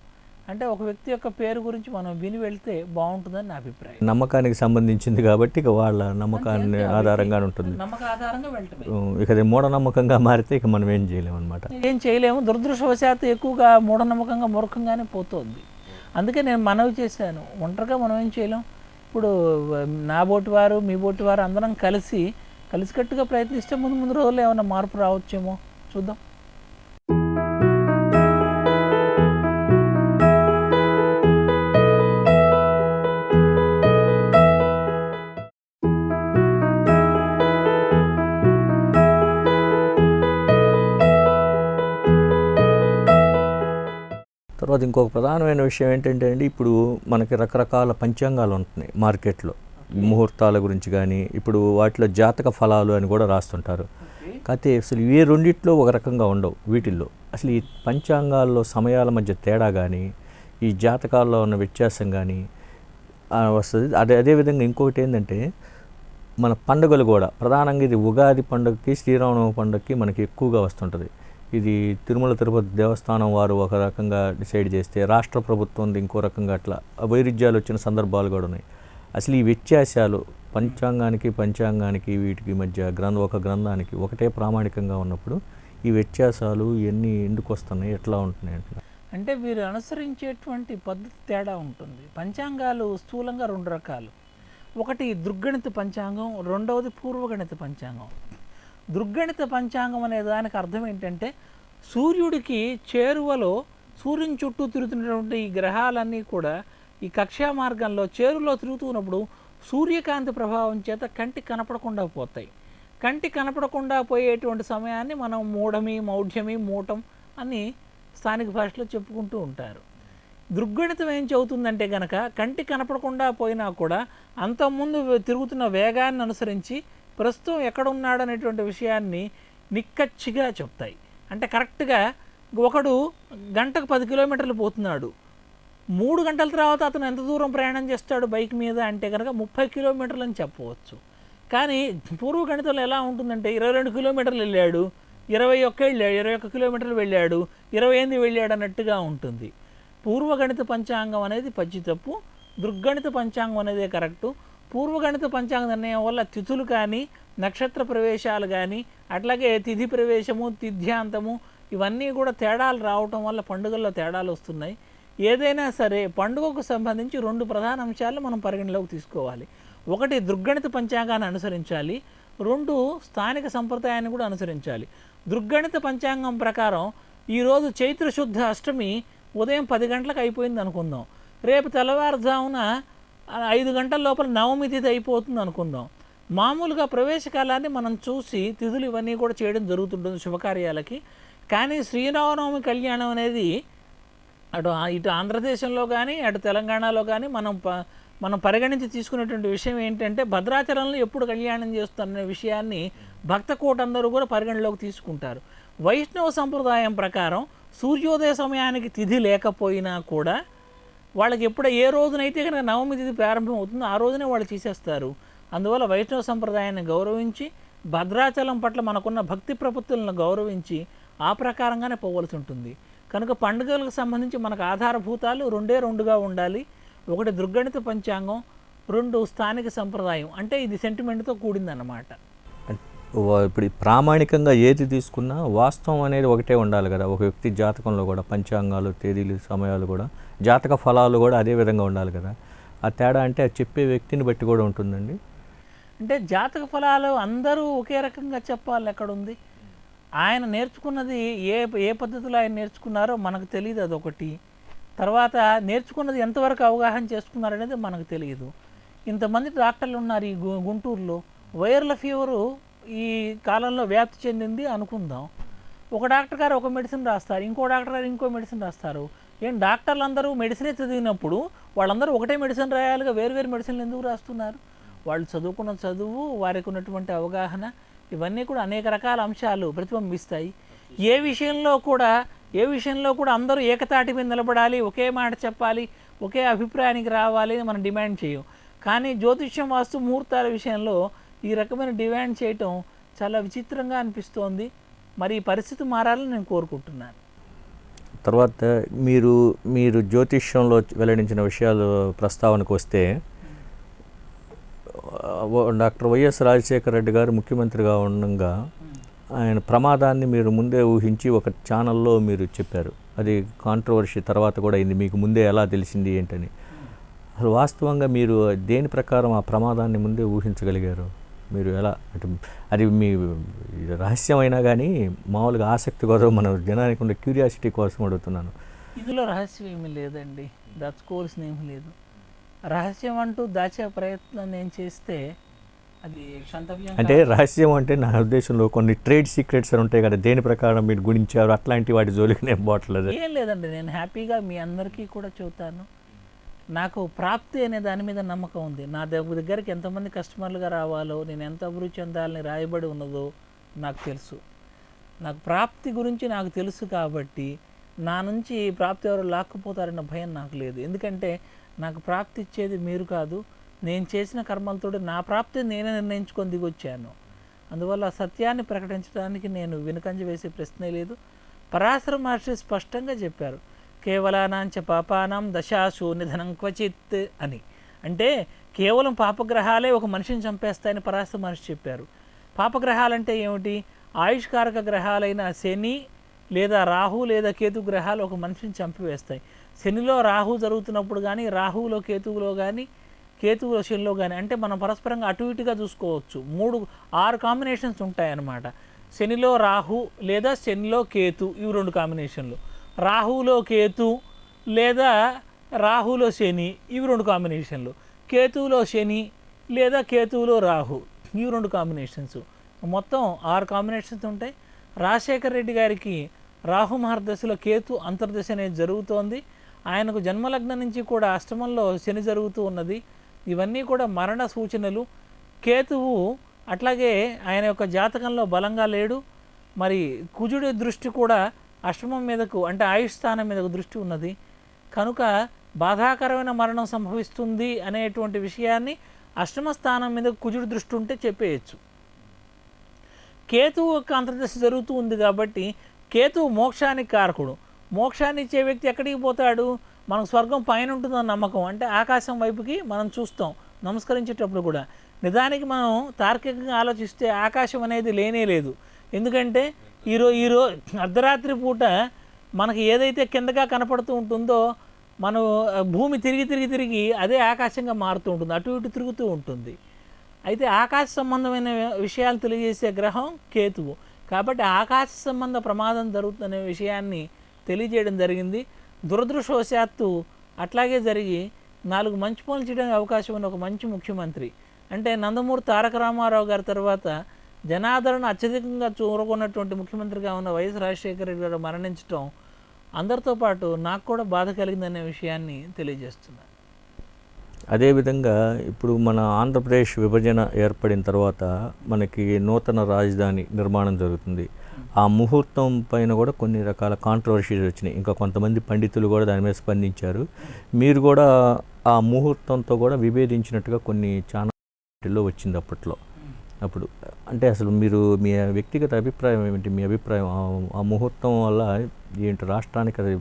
అంటే ఒక వ్యక్తి యొక్క పేరు గురించి మనం విని వెళ్తే బాగుంటుందని నా అభిప్రాయం. నమ్మకానికి సంబంధించింది కాబట్టి ఇక వాళ్ళ నమ్మకాన్ని ఆధారంగా ఉంటుంది. నమ్మక ఆధారంగా వెళ్ళటమే. ఇక అది మూఢనమ్మకంగా మారితే ఇక మనం ఏం చేయలేము అనమాట. ఏం చేయలేము. దురదృష్టవశాత్తు ఎక్కువగా మూఢనమ్మకంగా మూర్ఖంగానే పోతుంది. అందుకే నేను మనవి చేశాను, ఒంటరిగా మనం ఏం చేయలేం. ఇప్పుడు నా బోటి వారు, మీ బోటి వారు అందరం కలిసికట్టుగా ప్రయత్నిస్తే ముందు రోజుల్లో ఏమైనా మార్పు రావచ్చేమో చూద్దాం. తర్వాత ఇంకొక ప్రధానమైన విషయం ఏంటంటే అండి, ఇప్పుడు మనకి రకరకాల పంచాంగాలు ఉంటున్నాయి మార్కెట్లో, ముహూర్తాల గురించి కానీ, ఇప్పుడు వాటిలో జాతక ఫలాలు అని కూడా రాస్తుంటారు. కాకపోతే అసలు ఏ రెండిట్లో ఒక రకంగా ఉండవు. వీటిల్లో అసలు ఈ పంచాంగాల్లో సమయాల మధ్య తేడా కానీ, ఈ జాతకాల్లో ఉన్న వ్యత్యాసం కానీ వస్తుంది. అదేవిధంగా ఇంకొకటి ఏంటంటే, మన పండుగలు కూడా ప్రధానంగా ఇది ఉగాది పండుగకి, శ్రీరామనవమి పండుగకి మనకి ఎక్కువగా వస్తుంటుంది. ఇది తిరుమల తిరుపతి దేవస్థానం వారు ఒక రకంగా డిసైడ్ చేస్తే, రాష్ట్ర ప్రభుత్వం ఇంకో రకంగా, అట్లా వైరుధ్యాలు వచ్చిన సందర్భాలు కూడా ఉన్నాయి. అసలు ఈ వ్యత్యాసాలు పంచాంగానికి వీటికి మధ్య ఒక గ్రంథానికి ఒకటే ప్రామాణికంగా ఉన్నప్పుడు ఈ వ్యత్యాసాలు ఇవన్నీ ఎందుకు వస్తున్నాయి, ఎట్లా ఉంటున్నాయి అంటే? అంటే వీరు అనుసరించేటువంటి పద్ధతి తేడా ఉంటుంది. పంచాంగాలు స్థూలంగా 2 రకాలు. ఒకటి దృగ్గణిత పంచాంగం, రెండవది పూర్వగణిత పంచాంగం. దృగ్గణిత పంచాంగం అనే దానికి అర్థం ఏంటంటే సూర్యుడికి చేరువలో సూర్యుని చుట్టూ తిరుగుతున్నటువంటి ఈ గ్రహాలన్నీ కూడా ఈ కక్షా మార్గంలో చేరులో తిరుగుతున్నప్పుడు సూర్యకాంతి ప్రభావం చేత కంటికి కనపడకుండా పోతాయి. కంటికి కనపడకుండా పోయేటువంటి సమయాన్ని మనం మూఢమి, మౌఢ్యమి, మూటం అని స్థానిక భాషలో చెప్పుకుంటూ ఉంటారు. దృగ్గణితం ఏం చెబుతుందంటే కనుక కంటికి కనపడకుండా పోయినా కూడా అంతకుముందు తిరుగుతున్న వేగాన్ని అనుసరించి ప్రస్తుతం ఎక్కడ ఉన్నాడు అనేటువంటి విషయాన్ని నిక్కచ్చిగా చెప్తాయి. అంటే కరెక్ట్గా ఒకడు గంటకు 10 కిలోమీటర్లు పోతున్నాడు, 3 గంటల తర్వాత అతను ఎంత దూరం ప్రయాణం చేస్తాడు బైక్ మీద అంటే కనుక 30 కిలోమీటర్లు అని చెప్పవచ్చు. కానీ పూర్వగణితంలో ఎలా ఉంటుందంటే 22 కిలోమీటర్లు వెళ్ళాడు, 21 కిలోమీటర్లు వెళ్ళాడు, 28 వెళ్ళాడు అన్నట్టుగా ఉంటుంది. పూర్వగణిత పంచాంగం అనేది పచ్చి తప్పు, దృగ్గణిత పంచాంగం అనేది కరెక్టు. పూర్వగణిత పంచాంగ నిర్ణయం వల్ల తిథులు కానీ, నక్షత్ర ప్రవేశాలు కానీ, అట్లాగే తిథి ప్రవేశము, తిథ్యాంతము ఇవన్నీ కూడా తేడాలు రావటం వల్ల పండుగల్లో తేడాలు వస్తున్నాయి. ఏదైనా సరే పండుగకు సంబంధించి 2 ప్రధాన అంశాలు మనం పరిగణలోకి తీసుకోవాలి. ఒకటి దృగ్గణిత పంచాంగాన్ని అనుసరించాలి, 2 స్థానిక సంప్రదాయాన్ని కూడా అనుసరించాలి. దృగ్గణిత పంచాంగం ప్రకారం ఈరోజు చైత్ర శుద్ధ అష్టమి ఉదయం 10 గంటలకు అయిపోయింది అనుకుందాం, రేపు తెల్లవారుజామున 5 గంటల లోపల నవమి తిథి అయిపోతుంది అనుకుందాం. మామూలుగా ప్రవేశకాలాన్ని మనం చూసి తిథులు ఇవన్నీ కూడా చేయడం జరుగుతుంటుంది శుభకార్యాలకి. కానీ శ్రీరామనవమి కళ్యాణం అనేది ఇటు ఆంధ్రదేశంలో కానీ అటు తెలంగాణలో కానీ మనం పరిగణించి తీసుకునేటువంటి విషయం ఏంటంటే భద్రాచలంలో ఎప్పుడు కళ్యాణం చేస్తారనే విషయాన్ని భక్త కోటందరూ కూడా పరిగణలోకి తీసుకుంటారు. వైష్ణవ సంప్రదాయం ప్రకారం సూర్యోదయ సమయానికి తిథి లేకపోయినా కూడా వాళ్ళకి ఏ రోజునైతే కనుక నవమి తిథి ప్రారంభం అవుతుందో ఆ రోజునే వాళ్ళు చేసేస్తారు. అందువల్ల వైష్ణవ సంప్రదాయాన్ని గౌరవించి భద్రాచలం పట్ల మనకున్న భక్తి ప్రపత్తులను గౌరవించి ఆ ప్రకారంగానే పోవలసి ఉంటుంది. కనుక పండుగలకు సంబంధించి మనకు ఆధారభూతాలు 2గా ఉండాలి. ఒకటి దృగ్గణిత పంచాంగం, 2 స్థానిక సంప్రదాయం. అంటే ఇది సెంటిమెంట్తో కూడిందన్నమాట. ఇప్పుడు ప్రామాణికంగా ఏది తీసుకున్నా వాస్తవం అనేది ఒకటే ఉండాలి కదా. ఒక వ్యక్తి జాతకంలో కూడా పంచాంగాలు, తేదీలు, సమయాలు కూడా, జాతక ఫలాలు కూడా అదే విధంగా ఉండాలి కదా. ఆ తేడా అంటే అది చెప్పే వ్యక్తిని బట్టి కూడా ఉంటుందండి. అంటే జాతక ఫలాలు అందరూ ఒకే రకంగా చెప్పాలి ఎక్కడుంది. ఆయన నేర్చుకున్నది ఏ పద్ధతిలో ఆయన నేర్చుకున్నారో మనకు తెలియదు, అదొకటి. తర్వాత నేర్చుకున్నది ఎంతవరకు అవగాహన చేసుకున్నారనేది మనకు తెలియదు. ఇంతమంది డాక్టర్లు ఉన్నారు ఈ గుంటూరులో. వైరల్ ఫీవరు ఈ కాలంలో వ్యాప్తి చెందింది అనుకుందాం. ఒక డాక్టర్ గారు ఒక మెడిసిన్ రాస్తారు, ఇంకో డాక్టర్ గారు ఇంకో మెడిసిన్ రాస్తారు. డాక్టర్లు అందరూ మెడిసినే చదివినప్పుడు వాళ్ళందరూ ఒకటే మెడిసిన్ రాయాలిగా, వేరు మెడిసిన్లు ఎందుకు రాస్తున్నారు? వాళ్ళు చదువుకున్న చదువు, వారికి ఉన్నటువంటి అవగాహన ఇవన్నీ కూడా అనేక రకాల అంశాలు ప్రతిబింబిస్తాయి. ఏ విషయంలో కూడా అందరూ ఏకతాటి మీద నిలబడాలి, ఒకే మాట చెప్పాలి, ఒకే అభిప్రాయానికి రావాలి అని మనం డిమాండ్ చేయం. కానీ జ్యోతిష్యం, వాస్తు, ముహూర్తాల విషయంలో ఈ రకమైన డిమాండ్ చేయటం చాలా విచిత్రంగా అనిపిస్తోంది. మరి ఈ పరిస్థితి మారాలని నేను కోరుకుంటున్నాను. తర్వాత మీరు జ్యోతిష్యంలో వెల్లడించిన విషయాలు ప్రస్తావనకు వస్తే, డాక్టర్ వైఎస్ రాజశేఖర రెడ్డి గారు ముఖ్యమంత్రిగా ఉండగా ఆయన ప్రమాదాన్ని మీరు ముందే ఊహించి ఒక ఛానల్లో మీరు చెప్పారు. అది కాంట్రవర్సీ తర్వాత కూడా అయింది. మీకు ముందే ఎలా తెలిసింది ఏంటని? అసలు వాస్తవంగా మీరు దేని ప్రకారం ఆ ప్రమాదాన్ని ముందే ఊహించగలిగారు? మీరు ఎలా అంటే అది మీ రహస్యమైనా కానీ మామూలుగా ఆసక్తి కోసం మన జనానికి ఉండే క్యూరియాసిటీ కోసం అడుగుతున్నాను. ఇందులో రహస్యం ఏమీ లేదండి, దాచుకోవాల్సిన ఏమీ లేదు. రహస్యం అంటూ దాచే ప్రయత్నం నేను చేస్తే అది క్షంతవ్యం. అంటే రహస్యం అంటే నా ఉద్దేశంలో కొన్ని ట్రేడ్ సీక్రెట్స్ అని ఉంటాయి కదా, దేని ప్రకారం మీరు గుణించారు అట్లాంటి వాటి జోలికి నేను పోవట్లేదు. ఏం లేదండి, నేను హ్యాపీగా మీ అందరికీ కూడా చెబుతాను. నాకు ప్రాప్తి అనే దాని మీద నమ్మకం ఉంది. నా దగ్గరికి ఎంతమంది కస్టమర్లుగా రావాలో, నేను ఎంత అభివృద్ధి చెందాలని రాయబడి ఉన్నదో నాకు తెలుసు. నాకు ప్రాప్తి గురించి నాకు తెలుసు కాబట్టి నా నుంచి ప్రాప్తి ఎవరు లాక్కుపోతారన్న భయం నాకు లేదు. ఎందుకంటే నాకు ప్రాప్తి ఇచ్చేది మీరు కాదు, నేను చేసిన కర్మలతో నా ప్రాప్తిని నేనే నిర్ణయించుకొని దిగొచ్చాను. అందువల్ల సత్యాన్ని ప్రకటించడానికి నేను వెనుకంజ వేసే ప్రశ్నే లేదు. పరాశర మహర్షి స్పష్టంగా చెప్పారు, కేవలానాంచ పాపానాం దశాసు నిధనం క్వచిత్ అని. అంటే కేవలం పాపగ్రహాలే ఒక మనిషిని చంపేస్తాయని పరాశర మహర్షి చెప్పారు. పాపగ్రహాలంటే ఏమిటి? ఆయుష్కారక గ్రహాలైన శని లేదా రాహు లేదా కేతు గ్రహాలు ఒక మనిషిని చంపివేస్తాయి. శనిలో రాహు జరుగుతున్నప్పుడు కానీ, రాహువులో కేతువులో కానీ, కేతువులో శనిలో కానీ, అంటే మనం పరస్పరంగా అటు ఇటుగా చూసుకోవచ్చు. 6 కాంబినేషన్స్ ఉంటాయన్నమాట. శనిలో రాహు లేదా శనిలో కేతు, ఇవి 2 కాంబినేషన్లు. రాహువులో కేతు లేదా రాహులో శని, ఇవి 2 కాంబినేషన్లు. కేతువులో శని లేదా కేతువులో రాహు, ఇవి 2 కాంబినేషన్స్. మొత్తం 6 కాంబినేషన్స్ ఉంటాయి. రాజశేఖర రెడ్డి గారికి రాహు మహర్దశలో కేతు అంతర్దశ అనేది జరుగుతోంది. ఆయనకు జన్మలగ్నం నుంచి కూడా అష్టమంలో శని జరుగుతూ ఉన్నది. ఇవన్నీ కూడా మరణ సూచనలు. కేతువు అట్లాగే ఆయన యొక్క జాతకంలో బలంగా లేడు. మరి కుజుడి దృష్టి కూడా అష్టమం మీదకు, అంటే ఆయుష్ స్థానం మీదకు దృష్టి ఉన్నది. కనుక బాధాకరమైన మరణం సంభవిస్తుంది అనేటువంటి విషయాన్ని అష్టమ స్థానం మీద కుజుడి దృష్టి ఉంటే చెప్పేయచ్చు. కేతువు యొక్క అంతర్దశ జరుగుతూ ఉంది కాబట్టి కేతువు మోక్షానికి కారకుడు. మోక్షాన్ని ఇచ్చే వ్యక్తి ఎక్కడికి పోతాడు? మనకు స్వర్గం పైన ఉంటుందన్న నమ్మకం, అంటే ఆకాశం వైపుకి మనం చూస్తాం నమస్కరించేటప్పుడు కూడా. నిజానికి మనం తార్కికంగా ఆలోచిస్తే ఆకాశం అనేది లేనే లేదు. ఎందుకంటే ఈరోజు అర్ధరాత్రి పూట మనకి ఏదైతే కిందగా కనపడుతూ ఉంటుందో, మనం భూమి తిరిగి అదే ఆకాశంగా మారుతూ ఉంటుంది, అటు ఇటు తిరుగుతూ ఉంటుంది. అయితే ఆకాశ సంబంధమైన విషయాలు తెలియజేసే గ్రహం కేతువు. కాబట్టి ఆకాశ సంబంధ ప్రమాదం జరుగుతున్న విషయాన్ని తెలియజేయడం జరిగింది. దురదృష్టవశాత్తు అట్లాగే జరిగి 4 మంచి పనులు చేయడానికి అవకాశం ఉన్న ఒక మంచి ముఖ్యమంత్రి, అంటే నందమూరి తారక రామారావు గారి తర్వాత జనాదరణ అత్యధికంగా చూరగొన్నటువంటి ముఖ్యమంత్రిగా ఉన్న వైఎస్ రాజశేఖర రెడ్డి గారు మరణించడం అందరితో పాటు నాకు కూడా బాధ కలిగిందనే విషయాన్ని తెలియజేస్తున్నాను. అదేవిధంగా ఇప్పుడు మన ఆంధ్రప్రదేశ్ విభజన ఏర్పడిన తర్వాత మనకి నూతన రాజధాని నిర్మాణం జరుగుతుంది. ఆ ముహూర్తం పైన కూడా కొన్ని రకాల కాంట్రవర్సీస్ వచ్చినాయి. ఇంకా కొంతమంది పండితులు కూడా దాని మీద స్పందించారు. మీరు కూడా ఆ ముహూర్తంతో కూడా విభేదించినట్టుగా కొన్ని ఛానల్లో వచ్చింది అప్పట్లో. అప్పుడు అంటే అసలు మీరు మీ వ్యక్తిగత అభిప్రాయం ఏమిటి? మీ అభిప్రాయం ఆ ముహూర్తం వల్ల ఏంటి, రాష్ట్రానికి అది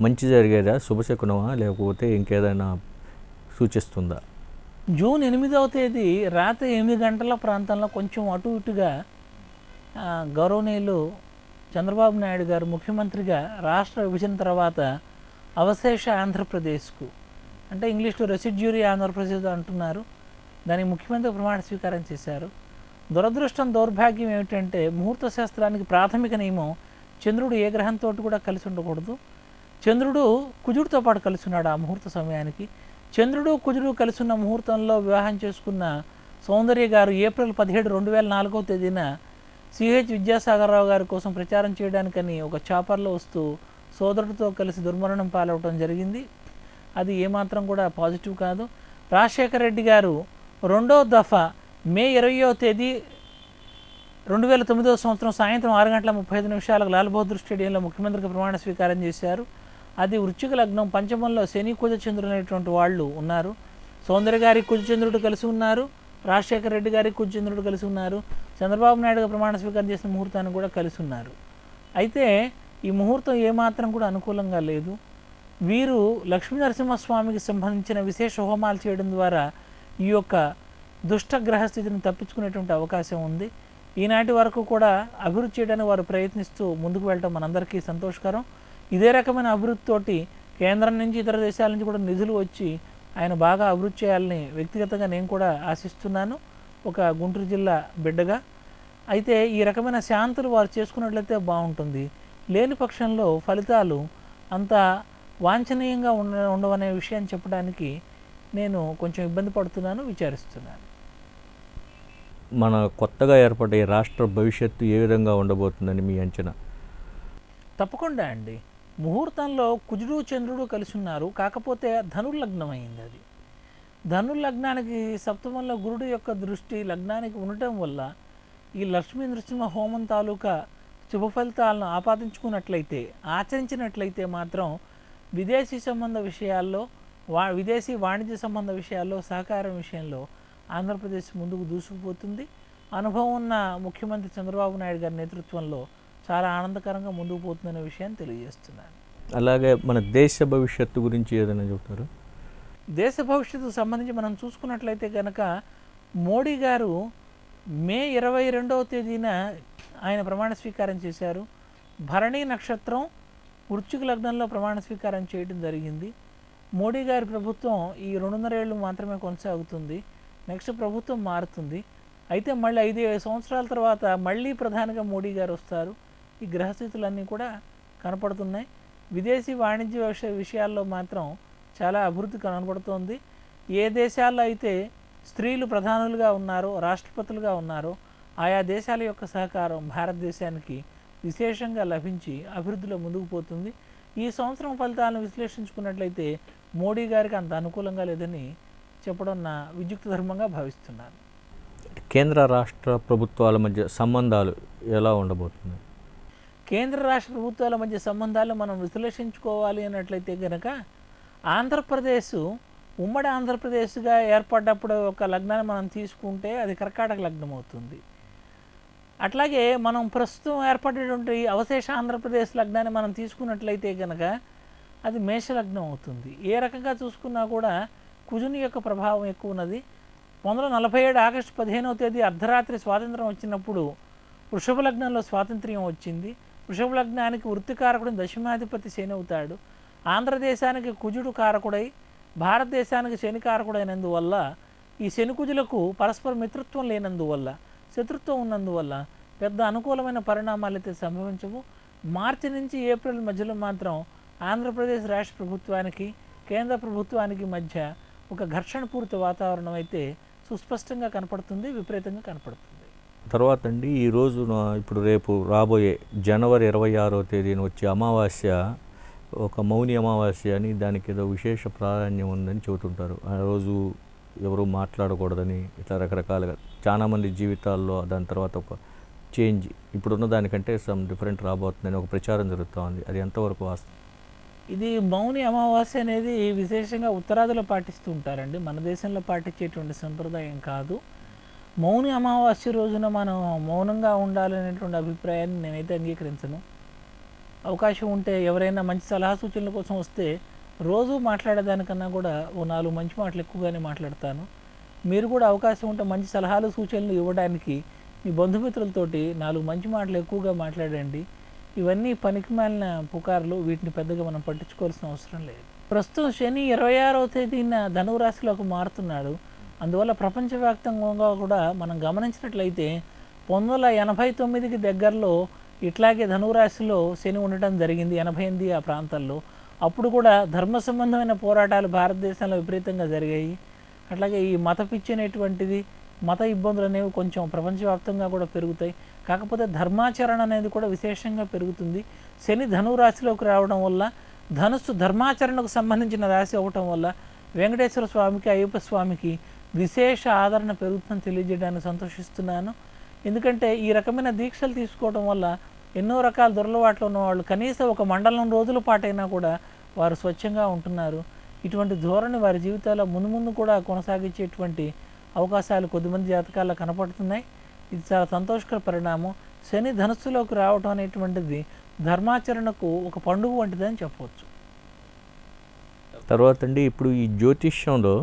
మంచి జరిగేదా, శుభశకునమా, లేకపోతే ఇంకేదైనా సూచిస్తుందా? జూన్ 8వ తేదీ రాత్రి 8 గంటల ప్రాంతంలో కొంచెం అటు ఇటుగా గౌరవనీయులు చంద్రబాబు నాయుడు గారు ముఖ్యమంత్రిగా రాష్ట్ర విభజన తర్వాత అవశేష ఆంధ్రప్రదేశ్కు, అంటే ఇంగ్లీష్లో రెసిడ్యూరీ ఆంధ్రప్రదేశ్ అంటున్నారు, దానికి ముఖ్యమంత్రి ప్రమాణ స్వీకారం చేశారు. దురదృష్టం, దౌర్భాగ్యం ఏమిటంటే ముహూర్త శాస్త్రానికి ప్రాథమిక నియమం చంద్రుడు ఏ గ్రహంతో కూడా కలిసి ఉండకూడదు. చంద్రుడు కుజుడితో పాటు కలిసి ఉన్నాడు ఆ ముహూర్త సమయానికి. చంద్రుడు కుజుడు కలిసి ఉన్న ముహూర్తంలో వివాహం చేసుకున్న సౌందర్య గారు ఏప్రిల్ 17, 2004వ తేదీన సిహెచ్ విద్యాసాగరరావు గారి కోసం ప్రచారం చేయడానికని ఒక చాపర్లో వస్తూ సోదరుడితో కలిసి దుర్మరణం పాలవటం జరిగింది. అది ఏమాత్రం కూడా పాజిటివ్ కాదు. రాజశేఖర రెడ్డి గారు 2వ దఫా మే 20వ తేదీ 2009వ సంవత్సరం సాయంత్రం 6:35 లాల్ బహదూర్ స్టేడియంలో ముఖ్యమంత్రిగా ప్రమాణ స్వీకారం చేశారు. అది వృశ్చిక లగ్నం, పంచమంలో శని కుజ చంద్రుడు అనేటువంటి వాళ్ళు ఉన్నారు. సౌందర్య గారికి కుజ చంద్రుడు కలిసి ఉన్నారు, రాజశేఖర రెడ్డి గారికి కుజ చంద్రుడు కలిసి ఉన్నారు, చంద్రబాబు నాయుడుగా ప్రమాణ స్వీకారం చేసిన ముహూర్తాన్ని కూడా కలిసి ఉన్నారు. అయితే ఈ ముహూర్తం ఏమాత్రం కూడా అనుకూలంగా లేదు. వీరు లక్ష్మీ నరసింహస్వామికి సంబంధించిన విశేష హోమాలు చేయడం ద్వారా ఈ యొక్క దుష్ట గ్రహస్థితిని తప్పించుకునేటువంటి అవకాశం ఉంది. ఈనాటి వరకు కూడా అభివృద్ధి చేయడానికి వారు ప్రయత్నిస్తూ ముందుకు వెళ్ళటం మనందరికీ సంతోషకరం. ఇదే రకమైన అభివృద్ధితోటి కేంద్రం నుంచి ఇతర దేశాల నుంచి కూడా నిధులు వచ్చి ఆయన బాగా అభివృద్ధి చేయాలని వ్యక్తిగతంగా నేను కూడా ఆశిస్తున్నాను, ఒక గుంటూరు జిల్లా బిడ్డగా. అయితే ఈ రకమైన శాంతులు వారు చేసుకున్నట్లయితే బాగుంటుంది. లేని పక్షంలో ఫలితాలు అంత వాంఛనీయంగా ఉండవనే విషయాన్ని చెప్పడానికి నేను కొంచెం ఇబ్బంది పడుతున్నాను, విచారిస్తున్నాను. మన కొత్తగా ఏర్పడే రాష్ట్ర భవిష్యత్తు ఏ విధంగా ఉండబోతుందని మీ అంచనా? తప్పకుండా అండి. ముహూర్తంలో కుజుడు చంద్రుడు కలిసి ఉన్నారు, కాకపోతే ధనుర్లగ్నం అయింది. అది ధనుర్లగ్నానికి సప్తమంలో గురుడు యొక్క దృష్టి లగ్నానికి ఉండటం వల్ల ఈ లక్ష్మీ నృసింహ హోమం తాలూకా శుభ ఫలితాలను ఆపాదించుకున్నట్లయితే, ఆచరించినట్లయితే మాత్రం విదేశీ సంబంధ విషయాల్లో, విదేశీ వాణిజ్య సంబంధ విషయాల్లో, సహకారం విషయంలో ఆంధ్రప్రదేశ్ ముందుకు దూసుకుపోతుంది. అనుభవం ఉన్న ముఖ్యమంత్రి చంద్రబాబు నాయుడు గారి నేతృత్వంలో చాలా ఆనందకరంగా ముందుకు పోతుందనే విషయాన్ని తెలియజేస్తున్నాను. అలాగే మన దేశ భవిష్యత్తు గురించి ఏదైనా చెప్తారు? దేశ భవిష్యత్తుకు సంబంధించి మనం చూసుకున్నట్లయితే కనుక మోడీ గారు మే 22వ తేదీన ఆయన ప్రమాణ స్వీకారం చేశారు. భరణి నక్షత్రం వృశ్చిక లగ్నంలో ప్రమాణ స్వీకారం చేయడం జరిగింది. మోడీ గారి ప్రభుత్వం ఈ 2.5 ఏళ్ళు మాత్రమే కొనసాగుతుంది. నెక్స్ట్ ప్రభుత్వం మారుతుంది. అయితే మళ్ళీ 5 సంవత్సరాల తర్వాత మళ్ళీ ప్రధానిగా మోడీ గారు వస్తారు. ఈ గ్రహస్థితులన్నీ కూడా కనపడుతున్నాయి. విదేశీ వాణిజ్య విషయాల్లో మాత్రం చాలా అభివృద్ధి కనబడుతోంది. ఏ దేశాల్లో అయితే స్త్రీలు ప్రధానులుగా ఉన్నారో, రాష్ట్రపతులుగా ఉన్నారో ఆయా దేశాల యొక్క సహకారం భారతదేశానికి విశేషంగా లభించి అభివృద్ధిలో ముందుకు పోతుంది. ఈ సంవత్సరం ఫలితాలను విశ్లేషించుకున్నట్లయితే మోడీ గారికి అంత అనుకూలంగా లేదని చెప్పడం నా విద్యుక్త ధర్మంగా భావిస్తున్నాను. కేంద్ర రాష్ట్ర ప్రభుత్వాల మధ్య సంబంధాలు ఎలా ఉండబోతుంది? కేంద్ర రాష్ట్ర ప్రభుత్వాల మధ్య సంబంధాలు మనం విశ్లేషించుకోవాలి అన్నట్లయితే కనుక ఆంధ్రప్రదేశ్ ఉమ్మడి ఆంధ్రప్రదేశ్గా ఏర్పడ్డప్పుడు ఒక లగ్నాన్ని మనం తీసుకుంటే అది కర్కాటక లగ్నం అవుతుంది. అట్లాగే మనం ప్రస్తుతం ఏర్పడేటువంటి అవశేష ఆంధ్రప్రదేశ్ లగ్నాన్ని మనం తీసుకున్నట్లయితే కనుక అది మేషలగ్నం అవుతుంది. ఏ రకంగా చూసుకున్నా కూడా కుజుని యొక్క ప్రభావం ఎక్కువ ఉన్నది. 1947 ఆగస్టు 15వ తేదీ అర్ధరాత్రి స్వాతంత్రం వచ్చినప్పుడు వృషభ లగ్నంలో స్వాతంత్ర్యం వచ్చింది. వృషభ లగ్నానికి వృత్తికారకుడు దశమాధిపతి శని అవుతాడు. ఆంధ్రదేశానికి కుజుడు కారకుడై భారతదేశానికి శని కారకుడైనందువల్ల ఈ శని కుజులకు పరస్పర మిత్రత్వం లేనందువల్ల, శత్రుత్వం ఉన్నందువల్ల పెద్ద అనుకూలమైన పరిణామాలు అయితే సంభవించవు. మార్చి నుంచి ఏప్రిల్ మధ్యలో మాత్రం ఆంధ్రప్రదేశ్ రాష్ట్ర ప్రభుత్వానికి కేంద్ర ప్రభుత్వానికి మధ్య ఒక ఘర్షణపూరిత వాతావరణం అయితే సుస్పష్టంగా కనపడుతుంది, విపరీతంగా కనపడుతుంది. తర్వాత అండి ఈరోజు ఇప్పుడు రేపు రాబోయే జనవరి 26వ తేదీన వచ్చే అమావాస్య ఒక మౌని అమావాస్య అని, దానికి ఏదో విశేష ప్రాధాన్యం ఉందని చెబుతుంటారు. ఆ రోజు ఎవరు మాట్లాడకూడదని, ఇట్లా రకరకాలుగా చాలామంది జీవితాల్లో దాని తర్వాత ఒక చేంజ్ ఇప్పుడున్న దానికంటే సమ్ డిఫరెంట్ రాబోతుందని ఒక ప్రచారం జరుగుతూ ఉంది. అది ఎంతవరకు వాస్తవం? ఇది మౌని అమావాస్య అనేది విశేషంగా ఉత్తరాదిలో పాటిస్తూ ఉంటారండి. మన దేశంలో పాటించేటువంటి సంప్రదాయం కాదు. మౌని అమావాస్య రోజున మనం మౌనంగా ఉండాలనేటువంటి అభిప్రాయాన్ని నేనైతే అంగీకరించను. అవకాశం ఉంటే ఎవరైనా మంచి సలహా సూచనల కోసం వస్తే రోజు మాట్లాడేదానికన్నా కూడా ఓ 4 మంచి మాటలు ఎక్కువగానే మాట్లాడతాను. మీరు కూడా అవకాశం ఉంటే మంచి సలహాలు సూచనలు ఇవ్వడానికి మీ బంధుమిత్రులతోటి 4 మంచి మాటలు ఎక్కువగా మాట్లాడండి. ఇవన్నీ పనికిమాలిన పుకార్లు, వీటిని పెద్దగా మనం పట్టించుకోవాల్సిన అవసరం లేదు. ప్రస్తుతం శని 26వ తేదీన ధనువు రాశిలోకి మారుతున్నాడు. అందువల్ల ప్రపంచవ్యాప్తంగా కూడా మనం గమనించినట్లయితే 1989కి దగ్గరలో ఇట్లాగే ధనురాశిలో శని ఉండటం జరిగింది. 88 ఆ ప్రాంతాల్లో. అప్పుడు కూడా ధర్మ సంబంధమైన పోరాటాలు భారతదేశంలో విపరీతంగా జరిగాయి. అట్లాగే ఈ మత పిచ్చి అనేటువంటిది, మత ఇబ్బందులు అనేవి కొంచెం ప్రపంచవ్యాప్తంగా కూడా పెరుగుతాయి. కాకపోతే ధర్మాచరణ అనేది కూడా విశేషంగా పెరుగుతుంది. శని ధనురాశిలోకి రావడం వల్ల, ధనుస్సు ధర్మాచరణకు సంబంధించిన రాశి అవ్వటం వల్ల వెంకటేశ్వర స్వామికి, అయ్యప్ప స్వామికి విశేష ఆదరణ పెరుగుతుందని తెలియజేయడానికి సంతోషిస్తున్నాను. ఎందుకంటే ఈ రకమైన దీక్షలు తీసుకోవడం వల్ల ఎన్నో రకాల దురలవాట్లు ఉన్నవాళ్ళు కనీసం ఒక మండలం రోజుల పాటైనా కూడా వారు స్వచ్ఛంగా ఉంటున్నారు. ఇటువంటి ధోరణి వారి జీవితాల్లో ముందు కూడా కొనసాగించేటువంటి అవకాశాలు కొద్దిమంది జాతకాల్లో కనపడుతున్నాయి. ఇది చాలా సంతోషకర పరిణామం. శని ధనుస్సులోకి రావటం అనేటువంటిది ధర్మాచరణకు ఒక పండుగ వంటిదని చెప్పవచ్చు. తర్వాత అండి ఇప్పుడు ఈ జ్యోతిష్యంలో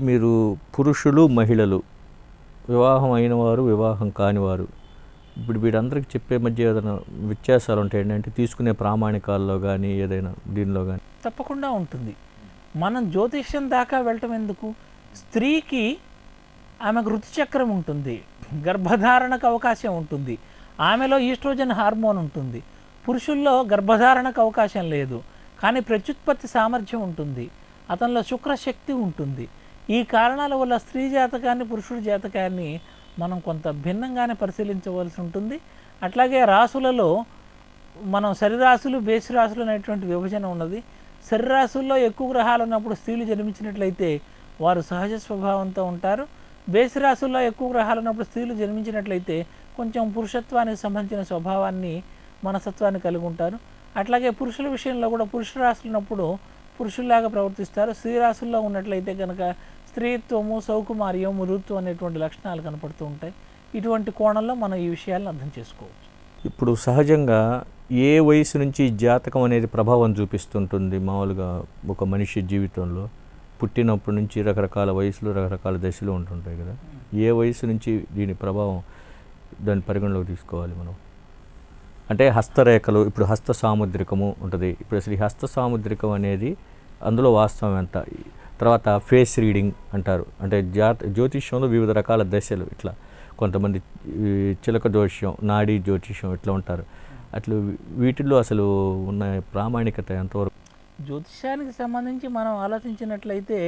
మీరు పురుషులు, మహిళలు, వివాహం అయిన వారు, వివాహం కానివారు, ఇప్పుడు వీరందరికీ చెప్పే మధ్య ఏదైనా వ్యత్యాసాలు ఉంటాయండి? అంటే తీసుకునే ప్రామాణికాల్లో కానీ ఏదైనా దీనిలో కానీ? తప్పకుండా ఉంటుంది. మనం జ్యోతిష్యం దాకా వెళ్ళటం ఎందుకు? స్త్రీకి ఆమెకు ఋతుచక్రం ఉంటుంది, గర్భధారణకు అవకాశం ఉంటుంది, ఆమెలో ఈస్ట్రోజన్ హార్మోన్ ఉంటుంది. పురుషుల్లో గర్భధారణకు అవకాశం లేదు, కానీ ప్రత్యుత్పత్తి సామర్థ్యం ఉంటుంది, అతనిలో శుక్రశక్తి ఉంటుంది. ఈ కారణాల వల్ల స్త్రీ జాతకాన్ని, పురుషుడి జాతకాన్ని మనం కొంత భిన్నంగానే పరిశీలించవలసి ఉంటుంది. అట్లాగే రాసులలో మనం శరీరాశులు, బేసి రాశులు అనేటువంటి విభజన ఉన్నది. శరీరాశుల్లో ఎక్కువ గ్రహాలు ఉన్నప్పుడు స్త్రీలు జన్మించినట్లయితే వారు సహజ స్వభావంతో ఉంటారు. బేసి రాశుల్లో ఎక్కువ గ్రహాలు ఉన్నప్పుడు స్త్రీలు జన్మించినట్లయితే కొంచెం పురుషత్వానికి సంబంధించిన స్వభావాన్ని, మనస్తత్వాన్ని కలిగి ఉంటారు. అట్లాగే పురుషుల విషయంలో కూడా పురుష రాశులు ఉన్నప్పుడు పురుషుల్లాగా ప్రవర్తిస్తారు. స్త్రీ రాశుల్లో ఉన్నట్లయితే కనుక స్త్రీత్వము, సౌకుమార్యం, మృదుత్వం అనేటువంటి లక్షణాలు కనపడుతూ ఉంటాయి. ఇటువంటి కోణంలో మనం ఈ విషయాలను అర్థం చేసుకోవచ్చు. ఇప్పుడు సహజంగా ఏ వయసు నుంచి జాతకం అనేది ప్రభావం చూపిస్తుంటుంది? మామూలుగా ఒక మనిషి జీవితంలో పుట్టినప్పటి నుంచి రకరకాల వయసులు, రకరకాల దశలు ఉంటుంటాయి కదా. ఏ వయసు నుంచి దీని ప్రభావం దాని పరిగణలోకి తీసుకోవాలి మనం? అంటే హస్తరేఖలు, ఇప్పుడు హస్త సాముద్రికము ఉంటుంది. ఇప్పుడు అసలు ఈ హస్త సాముద్రికం అనేది అందులో వాస్తవం ఎంత? తర్వాత ఫేస్ రీడింగ్ అంటారు. అంటే జ్యోతిష్యంలో వివిధ రకాల దశలు, ఇట్లా కొంతమంది చిలక జోష్యం, నాడీ జ్యోతిష్యం ఇట్లా ఉంటారు. అట్లా వీటిల్లో అసలు ఉన్న ప్రామాణికత ఎంతవరకు? జ్యోతిష్యానికి సంబంధించి మనం ఆలోచించినట్లయితే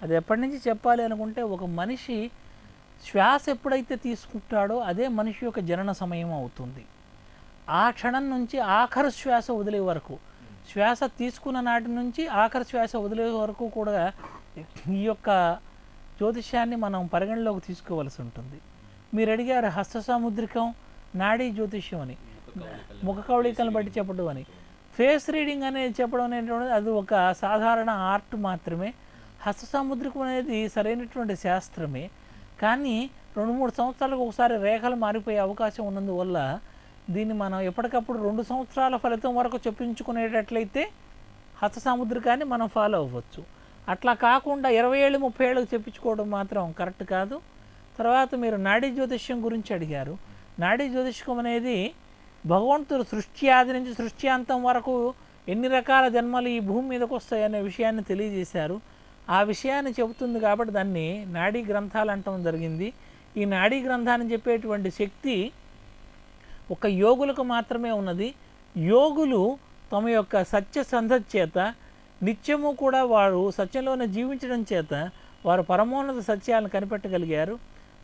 అది ఎప్పటి నుంచి చెప్పాలి అనుకుంటే, ఒక మనిషి శ్వాస ఎప్పుడైతే తీసుకుంటాడో అదే మనిషి యొక్క జనన సమయం అవుతుంది. ఆ క్షణం నుంచి ఆఖరి శ్వాస వదిలే వరకు, శ్వాస తీసుకున్న నాటి నుంచి ఆఖరి శ్వాస వదిలే వరకు కూడా ఈ యొక్క జ్యోతిష్యాన్ని మనం పరిగణలోకి తీసుకోవాల్సి ఉంటుంది. మీరు అడిగారు హస్త సాముద్రికం, నాడీ జ్యోతిష్యం అని, ముఖ కవళికలను బట్టి చెప్పడం అని. ఫేస్ రీడింగ్ అనేది చెప్పడం అనేటువంటిది అది ఒక సాధారణ ఆర్ట్ మాత్రమే. హస్త సాముద్రికం అనేది సరైనటువంటి శాస్త్రమే. కానీ 2-3 సంవత్సరాలకు ఒకసారి రేఖలు మారిపోయే అవకాశం ఉన్నందువల్ల దీన్ని మనం ఎప్పటికప్పుడు 2 సంవత్సరాల ఫలితం వరకు చెప్పించుకునేటట్లయితే హస్త సాముద్రికాన్ని మనం ఫాలో అవ్వచ్చు. అట్లా కాకుండా 20 ఏళ్ళు 30 ఏళ్ళకి చెప్పించుకోవడం మాత్రం కరెక్ట్ కాదు. తర్వాత మీరు నాడీ జ్యోతిష్యం గురించి అడిగారు. నాడీ జ్యోతిష్యం అనేది భగవంతుడు సృష్టి ఆది నుంచి సృష్టి అంతం వరకు ఎన్ని రకాల జన్మలు ఈ భూమి మీదకి వస్తాయనే విషయాన్ని తెలియజేశారు. ఆ విషయాన్ని చెబుతుంది కాబట్టి దాన్ని నాడీ గ్రంథాలు అంటం జరిగింది. ఈ నాడీ గ్రంథాన్ని చెప్పేటువంటి శక్తి ఒక యోగులకు మాత్రమే ఉన్నది. యోగులు తమ యొక్క సత్యసంధ చేత నిత్యము కూడా వారు సత్యంలోనే జీవించడం చేత వారు పరమోన్నత సత్యాలను కనిపెట్టగలిగారు.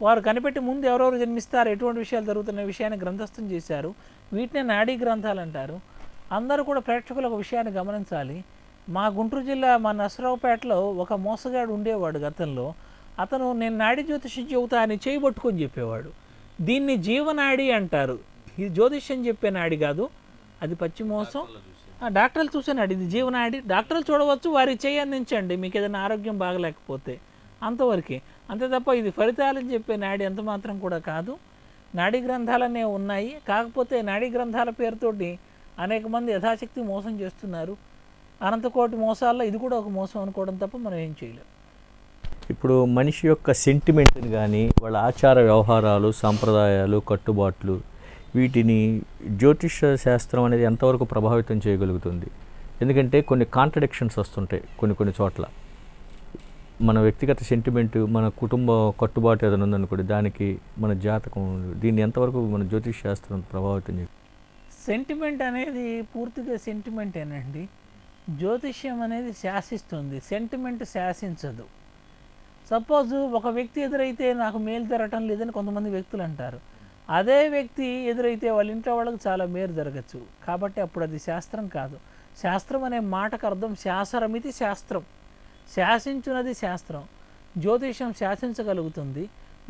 వారు కనిపెట్టి ముందు ఎవరెవరు జన్మిస్తారు, ఎటువంటి విషయాలు జరుగుతున్న విషయాన్ని గ్రంథస్థం చేశారు. వీటినే నాడీ గ్రంథాలు అంటారు. అందరూ కూడా ప్రేక్షకులు ఒక విషయాన్ని గమనించాలి. మా గుంటూరు జిల్లా మా నసరావుపేటలో ఒక మోసగాడు ఉండేవాడు గతంలో. అతను నేను నాడీ జ్యోతిష్యం చెబుతా అని చేయబట్టుకొని చెప్పేవాడు. దీన్ని జీవనాడి అంటారు. ఇది జ్యోతిష్యం చెప్పే నాడి కాదు, అది పచ్చి మోసం. డాక్టర్లు చూసానాడు, ఇది జీవనాడి. డాక్టర్లు చూడవచ్చు, వారికి చేయి అందించండి మీకు ఏదైనా ఆరోగ్యం బాగలేకపోతే, అంతవరకే. అంతే తప్ప ఇది ఫలితాలని చెప్పే నాడి ఎంత మాత్రం కూడా కాదు. నాడీ గ్రంథాలనే ఉన్నాయి. కాకపోతే నాడీ గ్రంథాల పేరుతోటి అనేక మంది యథాశక్తి మోసం చేస్తున్నారు. అనంతకోటి మోసాల్లో ఇది కూడా ఒక మోసం అనుకోవడం తప్ప మనం ఏం చేయలేం. ఇప్పుడు మనిషి యొక్క సెంటిమెంట్ని కానీ, వాళ్ళ ఆచార వ్యవహారాలు, సాంప్రదాయాలు, కట్టుబాట్లు, వీటిని జ్యోతిష శాస్త్రం అనేది ఎంతవరకు ప్రభావితం చేయగలుగుతుంది? ఎందుకంటే కొన్ని కాంట్రడిక్షన్స్ వస్తుంటాయి కొన్ని చోట్ల. మన వ్యక్తిగత సెంటిమెంట్, మన కుటుంబ కట్టుబాటు ఏదైనా ఉందనుకోండి, దానికి మన జాతకం, దీన్ని ఎంతవరకు మన జ్యోతిష శాస్త్రం ప్రభావితం చేస్తుంది? సెంటిమెంట్ అనేది పూర్తిగా సెంటిమెంటేనండి. జ్యోతిష్యం అనేది శాసిస్తుంది, సెంటిమెంట్ శాసించదు. సపోజు ఒక వ్యక్తి ఎదురైతే నాకు మేలు జరగటం లేదని కొంతమంది వ్యక్తులు అంటారు. అదే వ్యక్తి ఎదురైతే వాళ్ళ ఇంట్లో వాళ్ళకి చాలా మేలు జరగచ్చు. కాబట్టి అప్పుడు అది శాస్త్రం కాదు. శాస్త్రం అనే మాటకు అర్థం శాస్త్రమితి శాస్త్రం, శాసించున్నది శాస్త్రం. జ్యోతిష్యం శాసించగలుగుతుంది.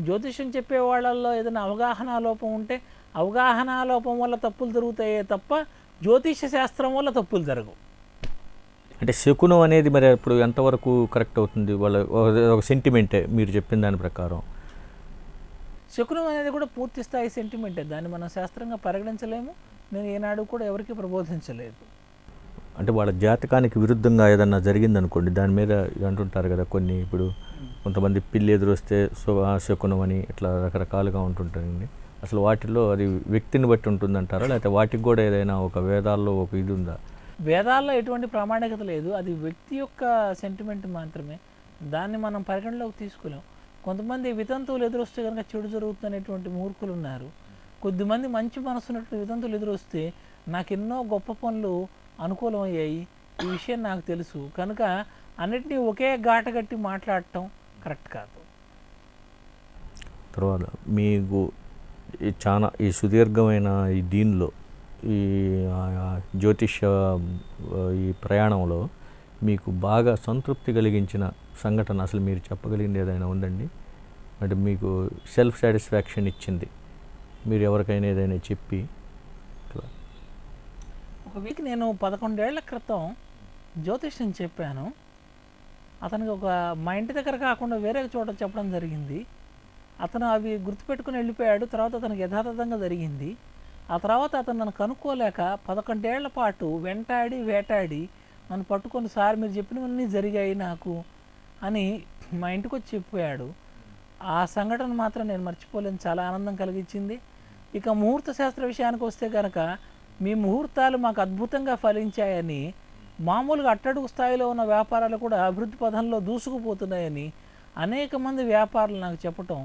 జ్యోతిష్యం చెప్పే వాళ్ళల్లో ఏదైనా అవగాహన లోపం ఉంటే అవగాహన లోపం వల్ల తప్పులు జరుగుతాయే తప్ప జ్యోతిష శాస్త్రం వల్ల తప్పులు జరగవు. అంటే శకునం అనేది మరి ఇప్పుడు ఎంతవరకు కరెక్ట్ అవుతుంది? వాళ్ళ ఒక సెంటిమెంటే మీరు చెప్పిన దాని ప్రకారం. శకునం అనేది కూడా పూర్తి స్థాయి సెంటిమెంటే, దాన్ని మనం శాస్త్రంగా పరిగణించలేము. నేను ఏనాడు కూడా ఎవరికి ప్రబోధించలేదు. అంటే వాళ్ళ జాతకానికి విరుద్ధంగా ఏదన్నా జరిగిందనుకోండి, దాని మీద అంటుంటారు కదా కొన్ని. ఇప్పుడు కొంతమంది పిల్లి ఎదురొస్తే శకునం అని ఇట్లా రకరకాలుగా ఉంటుంటారండి. అసలు వాటిల్లో అది వ్యక్తిని బట్టి ఉంటుందంటారా, లేకపోతే వాటికి కూడా ఏదైనా ఒక వేదాల్లో ఒక ఇది ఉందా? వేదాల్లో ఎటువంటి ప్రామాణికత లేదు. అది వ్యక్తి యొక్క సెంటిమెంట్ మాత్రమే. దాన్ని మనం పరిగణలోకి తీసుకోలేం. కొంతమంది వితంతువులు ఎదురొస్తే కనుక చెడు జరుగుతున్నటువంటి మూర్ఖులు ఉన్నారు. కొద్దిమంది మంచి మనసున్నటువంటి వితంతువులు ఎదురొస్తే నాకు ఎన్నో గొప్ప పనులు అనుకూలమయ్యాయి, ఈ విషయం నాకు తెలుసు కనుక అన్నిటినీ ఒకే ఘాట కట్టి మాట్లాడటం కరెక్ట్ కాదు. తర్వాత మీకు చాలా ఈ సుదీర్ఘమైన ఈ దీనిలో ఈ జ్యోతిష్య ఈ ప్రయాణంలో మీకు బాగా సంతృప్తి కలిగించిన సంఘటన అసలు మీరు చెప్పగలిగింది ఏదైనా ఉందండి? అంటే మీకు సెల్ఫ్ సాటిస్ఫాక్షన్ ఇచ్చింది, మీరు ఎవరికైనా ఏదైనా చెప్పి? ఒక వీక్ నేను 11 ఏళ్ల క్రితం జ్యోతిష్యం చెప్పాను. అతనికి ఒక మా ఇంటి దగ్గర కాకుండా వేరే చోట చెప్పడం జరిగింది. అతను అవి గుర్తుపెట్టుకుని వెళ్ళిపోయాడు. తర్వాత అతనికి యథాతథంగా జరిగింది. ఆ తర్వాత అతను నన్ను కనుక్కోలేక 11 ఏళ్ల పాటు వెంటాడి వేటాడి నన్ను పట్టుకొని, సార్ మీరు చెప్పినవన్నీ జరిగాయి నాకు అని మా ఇంటికి వచ్చి చెప్పాడు. ఆ సంఘటన మాత్రం నేను మర్చిపోలేను, చాలా ఆనందం కలిగించింది. ఇక ముహూర్త శాస్త్ర విషయానికి వస్తే కనుక మీ ముహూర్తాలు మాకు అద్భుతంగా ఫలించాయని, మామూలుగా అట్టడుగు స్థాయిలో ఉన్న వ్యాపారాలు కూడా అభివృద్ధి పథంలో దూసుకుపోతున్నాయని అనేక మంది వ్యాపారులు నాకు చెప్పటం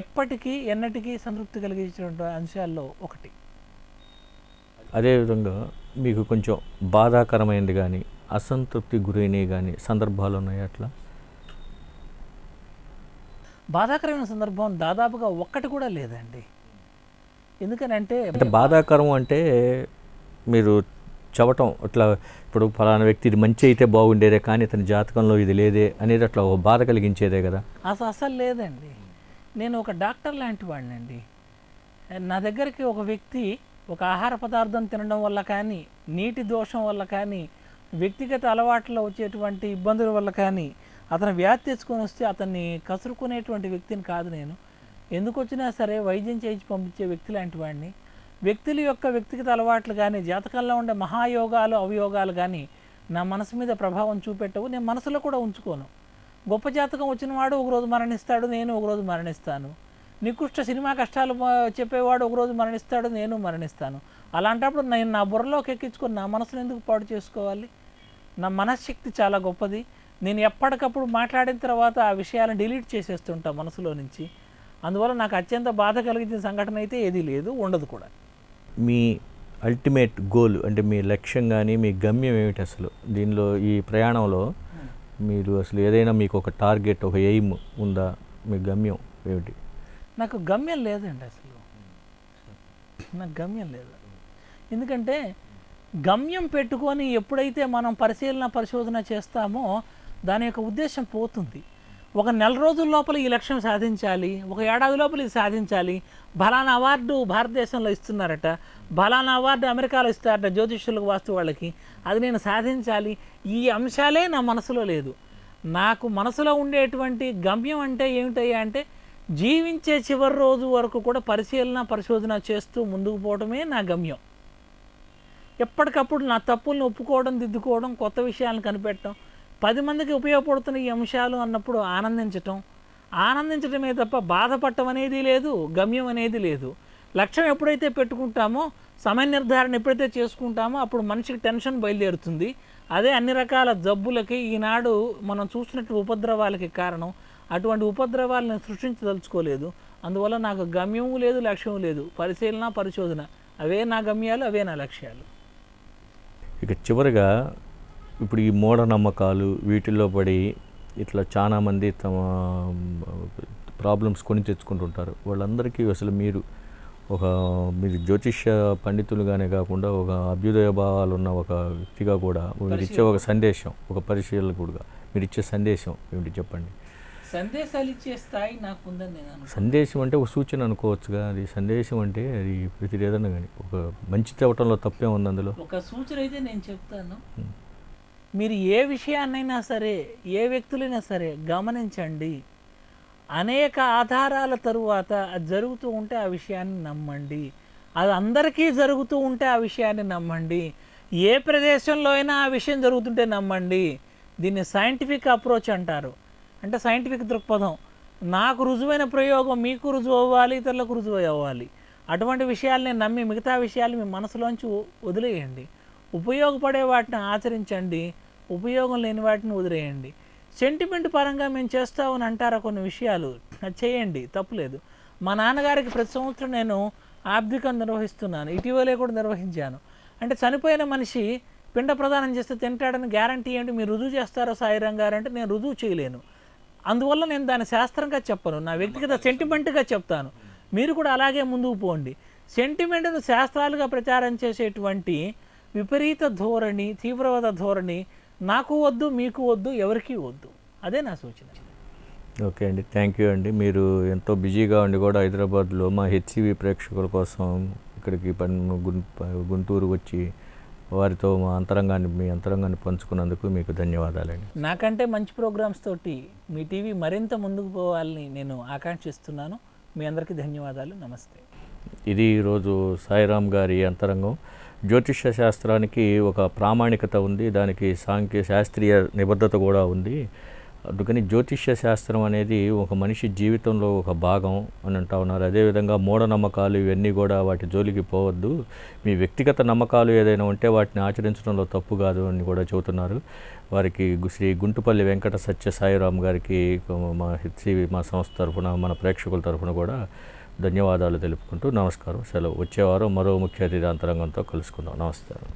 ఎప్పటికీ ఎన్నటికీ సంతృప్తి కలిగించినటువంటి అంశాల్లో ఒకటి. అదేవిధంగా మీకు కొంచెం బాధాకరమైనది కానీ అసంతృప్తి గురైనవి కానీ సందర్భాలు ఉన్నాయి అట్లా? బాధాకరమైన సందర్భం దాదాపుగా ఒక్కటి కూడా లేదండి. ఎందుకనంటే అంటే బాధాకరం అంటే మీరు చెప్పటం అట్లా, ఇప్పుడు ఫలానా వ్యక్తి ఇది మంచి అయితే బాగుండేదే కానీ అతని జాతకంలో ఇది లేదే అనేది అట్లా ఒక బాధ కలిగించేదే కదా? అసలు లేదండి. నేను ఒక డాక్టర్ లాంటి వాడినండి. నా దగ్గరికి ఒక వ్యక్తి ఒక ఆహార పదార్థం తినడం వల్ల కానీ, నీటి దోషం వల్ల కానీ, వ్యక్తిగత అలవాట్లో వచ్చేటువంటి ఇబ్బందుల వల్ల కానీ అతను వ్యాధి తెచ్చుకొని వస్తే అతన్ని కసురుకునేటువంటి వ్యక్తిని కాదు నేను. ఎందుకు వచ్చినా సరే వైద్యం చేయించి పంపించే వ్యక్తి లాంటి వాడిని. వ్యక్తుల యొక్క వ్యక్తిగత అలవాట్లు కానీ, జాతకంలో ఉండే మహాయోగాలు అవయోగాలు కానీ నా మనసు మీద ప్రభావం చూపెట్టవు. నేను మనసులో కూడా ఉంచుకోను. గొప్ప జాతకం వచ్చిన వాడు ఒకరోజు మరణిస్తాడు, నేను ఒకరోజు మరణిస్తాను. నికృష్ట సినిమా కష్టాలు చెప్పేవాడు ఒకరోజు మరణిస్తాడు, నేను మరణిస్తాను. అలాంటప్పుడు నేను నా బుర్రలోకి ఎక్కించుకొని నా మనసును ఎందుకు పాడు చేసుకోవాలి? నా మనశ్శక్తి చాలా గొప్పది. నేను ఎప్పటికప్పుడు మాట్లాడిన తర్వాత ఆ విషయాలను డిలీట్ చేసేస్తుంటాను మనసులో నుంచి. అందువల్ల నాకు అత్యంత బాధ కలిగించిన సంఘటన అయితే ఏదీ లేదు, ఉండదు కూడా. మీ అల్టిమేట్ గోల్ అంటే మీ లక్ష్యం కానీ మీ గమ్యం ఏమిటి అసలు దీనిలో, ఈ ప్రయాణంలో మీరు అసలు ఏదైనా మీకు ఒక టార్గెట్, ఒక ఎయిమ్ ఉందా? మీ గమ్యం ఏమిటి? నాకు గమ్యం లేదండి, అసలు నాకు గమ్యం లేదు. ఎందుకంటే గమ్యం పెట్టుకొని ఎప్పుడైతే మనం పరిశోధన చేస్తామో దాని యొక్క ఉద్దేశం పోతుంది. ఒక నెల రోజుల లోపల ఈ లక్ష్యం సాధించాలి, ఒక ఏడాది లోపల ఇది సాధించాలి, బలానా అవార్డు భారతదేశంలో ఇస్తున్నారట, బలానా అవార్డు అమెరికాలో ఇస్తారట జ్యోతిష్యులకు, వాస్తు వాళ్ళకి, అది నేను సాధించాలి. ఈ అంశాలే నా మనసులో లేదు. నాకు మనసులో ఉండేటువంటి గమ్యం అంటే ఏమిటయ్యా అంటే, జీవించే చివరి రోజు వరకు కూడా పరిశోధన చేస్తూ ముందుకు పోవడమే నా గమ్యం. ఎప్పటికప్పుడు నా తప్పుల్ని ఒప్పుకోవడం, దిద్దుకోవడం, కొత్త విషయాలను కనిపెట్టడం, 10 మందికి ఉపయోగపడుతున్న ఈ అంశాలు అన్నప్పుడు ఆనందించడమే తప్ప బాధపడటం అనేది లేదు, గమ్యం అనేది లేదు. లక్ష్యం ఎప్పుడైతే పెట్టుకుంటామో, సమయ నిర్ధారణ ఎప్పుడైతే చేసుకుంటామో అప్పుడు మనిషికి టెన్షన్ బయలుదేరుతుంది. అదే అన్ని రకాల జబ్బులకి ఈనాడు మనం చూసినట్టు ఉపద్రవాలకి కారణం. అటువంటి ఉపద్రవాలను సృష్టించదలుచుకోలేదు. అందువల్ల నాకు గమ్యము లేదు, లక్ష్యం లేదు. పరిశోధన అవే నా గమ్యాలు, అవే నా లక్ష్యాలు. ఇక చివరిగా ఇప్పుడు ఈ మూఢనమ్మకాలు వీటిల్లో పడి ఇట్లా చాలామంది తమ ప్రాబ్లమ్స్ కొని తెచ్చుకుంటుంటారు. వాళ్ళందరికీ అసలు మీరు జ్యోతిష్య పండితులుగానే కాకుండా ఒక అభ్యుదయ భావాలు ఉన్న ఒక వ్యక్తిగా కూడా మీరు ఇచ్చే ఒక సందేశం, ఒక పరిశీలకుడుగా మీరు ఇచ్చే సందేశం ఏమిటి చెప్పండి? సందేశాలు ఇచ్చే స్థాయి నాకు ఉందని నేను సందేశం అంటే ఒక సూచన అనుకోవచ్చుగా. అది సందేశం అంటే అది ప్రతి ఏదన్నా కానీ ఒక మంచి తేవటంలో తప్పే ఉంది అందులో. ఒక సూచన అయితే నేను చెప్తాను. మీరు ఏ విషయాన్నైనా సరే, ఏ వ్యక్తులైనా సరే గమనించండి. అనేక ఆధారాల తరువాత అది జరుగుతూ ఉంటే ఆ విషయాన్ని నమ్మండి. అది అందరికీ జరుగుతూ ఉంటే ఆ విషయాన్ని నమ్మండి. ఏ ప్రదేశంలో అయినా ఆ విషయం జరుగుతుంటే నమ్మండి. దీన్ని సైంటిఫిక్ అప్రోచ్ అంటారు. అంటే సైంటిఫిక్ దృక్పథం. నాకు రుజువైన ప్రయోగం మీకు రుజువు అవ్వాలి, ఇతరులకు రుజువు అవ్వాలి. అటువంటి విషయాల్ని నమ్మి మిగతా విషయాలు మీ మనసులోంచి వదిలేయండి. ఉపయోగపడే వాటిని ఆచరించండి, ఉపయోగం లేని వాటిని వదిలేయండి. సెంటిమెంట్ పరంగా మేము చేస్తామని అంటారా కొన్ని విషయాలు, అది చేయండి, తప్పులేదు. మా నాన్నగారికి ప్రతి సంవత్సరం నేను ఆబ్దికం నిర్వహిస్తున్నాను, ఇటీవలే కూడా నిర్వహించాను. అంటే చనిపోయిన మనిషి పిండ ప్రదానం చేస్తే తింటాడని గ్యారంటీ ఏంటి? మీరు రుజువు చేస్తారో సాయిరాం గారు అంటే నేను రుజువు చేయలేను. అందువల్ల నేను దాన్ని శాస్త్రంగా చెప్పను, నా వ్యక్తిగత సెంటిమెంట్గా చెప్తాను. మీరు కూడా అలాగే ముందుకు పోండి. సెంటిమెంట్ను శాస్త్రాలుగా ప్రచారం చేసేటువంటి విపరీత ధోరణి, తీవ్రవాద ధోరణి నాకు వద్దు, మీకు వద్దు, ఎవరికీ వద్దు. అదే నా సూచన. ఓకే అండి, థ్యాంక్ యూ అండి. మీరు ఎంతో బిజీగా ఉండి కూడా హైదరాబాద్లో మా హెచ్సివి ప్రేక్షకుల కోసం ఇక్కడికి గుంటూరు వచ్చి వారితో మీ అంతరంగాన్ని పంచుకున్నందుకు మీకు ధన్యవాదాలండి. నాకంటే మంచి ప్రోగ్రామ్స్ తోటి మీ టీవీ మరింత ముందుకు పోవాలని నేను ఆకాంక్షిస్తున్నాను. మీ అందరికీ ధన్యవాదాలు. నమస్తే. ఇది ఈరోజు సాయిరాం గారి అంతరంగం. జ్యోతిష్య శాస్త్రానికి ఒక ప్రామాణికత ఉంది, దానికి శాస్త్రీయ నిబద్ధత కూడా ఉంది. అందుకని జ్యోతిష్య శాస్త్రం అనేది ఒక మనిషి జీవితంలో ఒక భాగం అని అంటా ఉన్నారు. అదేవిధంగా మూఢనమ్మకాలు ఇవన్నీ కూడా వాటి జోలికి పోవద్దు, మీ వ్యక్తిగత నమ్మకాలు ఏదైనా ఉంటే వాటిని ఆచరించడంలో తప్పు కాదు అని కూడా చెబుతున్నారు. వారికి శ్రీ గుంటుపల్లి వెంకట సత్య సాయిరామ్ గారికి మా హెచ్సివి మా సంస్థ తరఫున మన ప్రేక్షకుల తరఫున కూడా ధన్యవాదాలు తెలుపుకుంటూ నమస్కారం, సెలవు. వచ్చే వారం మరో ముఖ్య అతిథి అంతరంగంతో కలుసుకుందాం. నమస్కారం.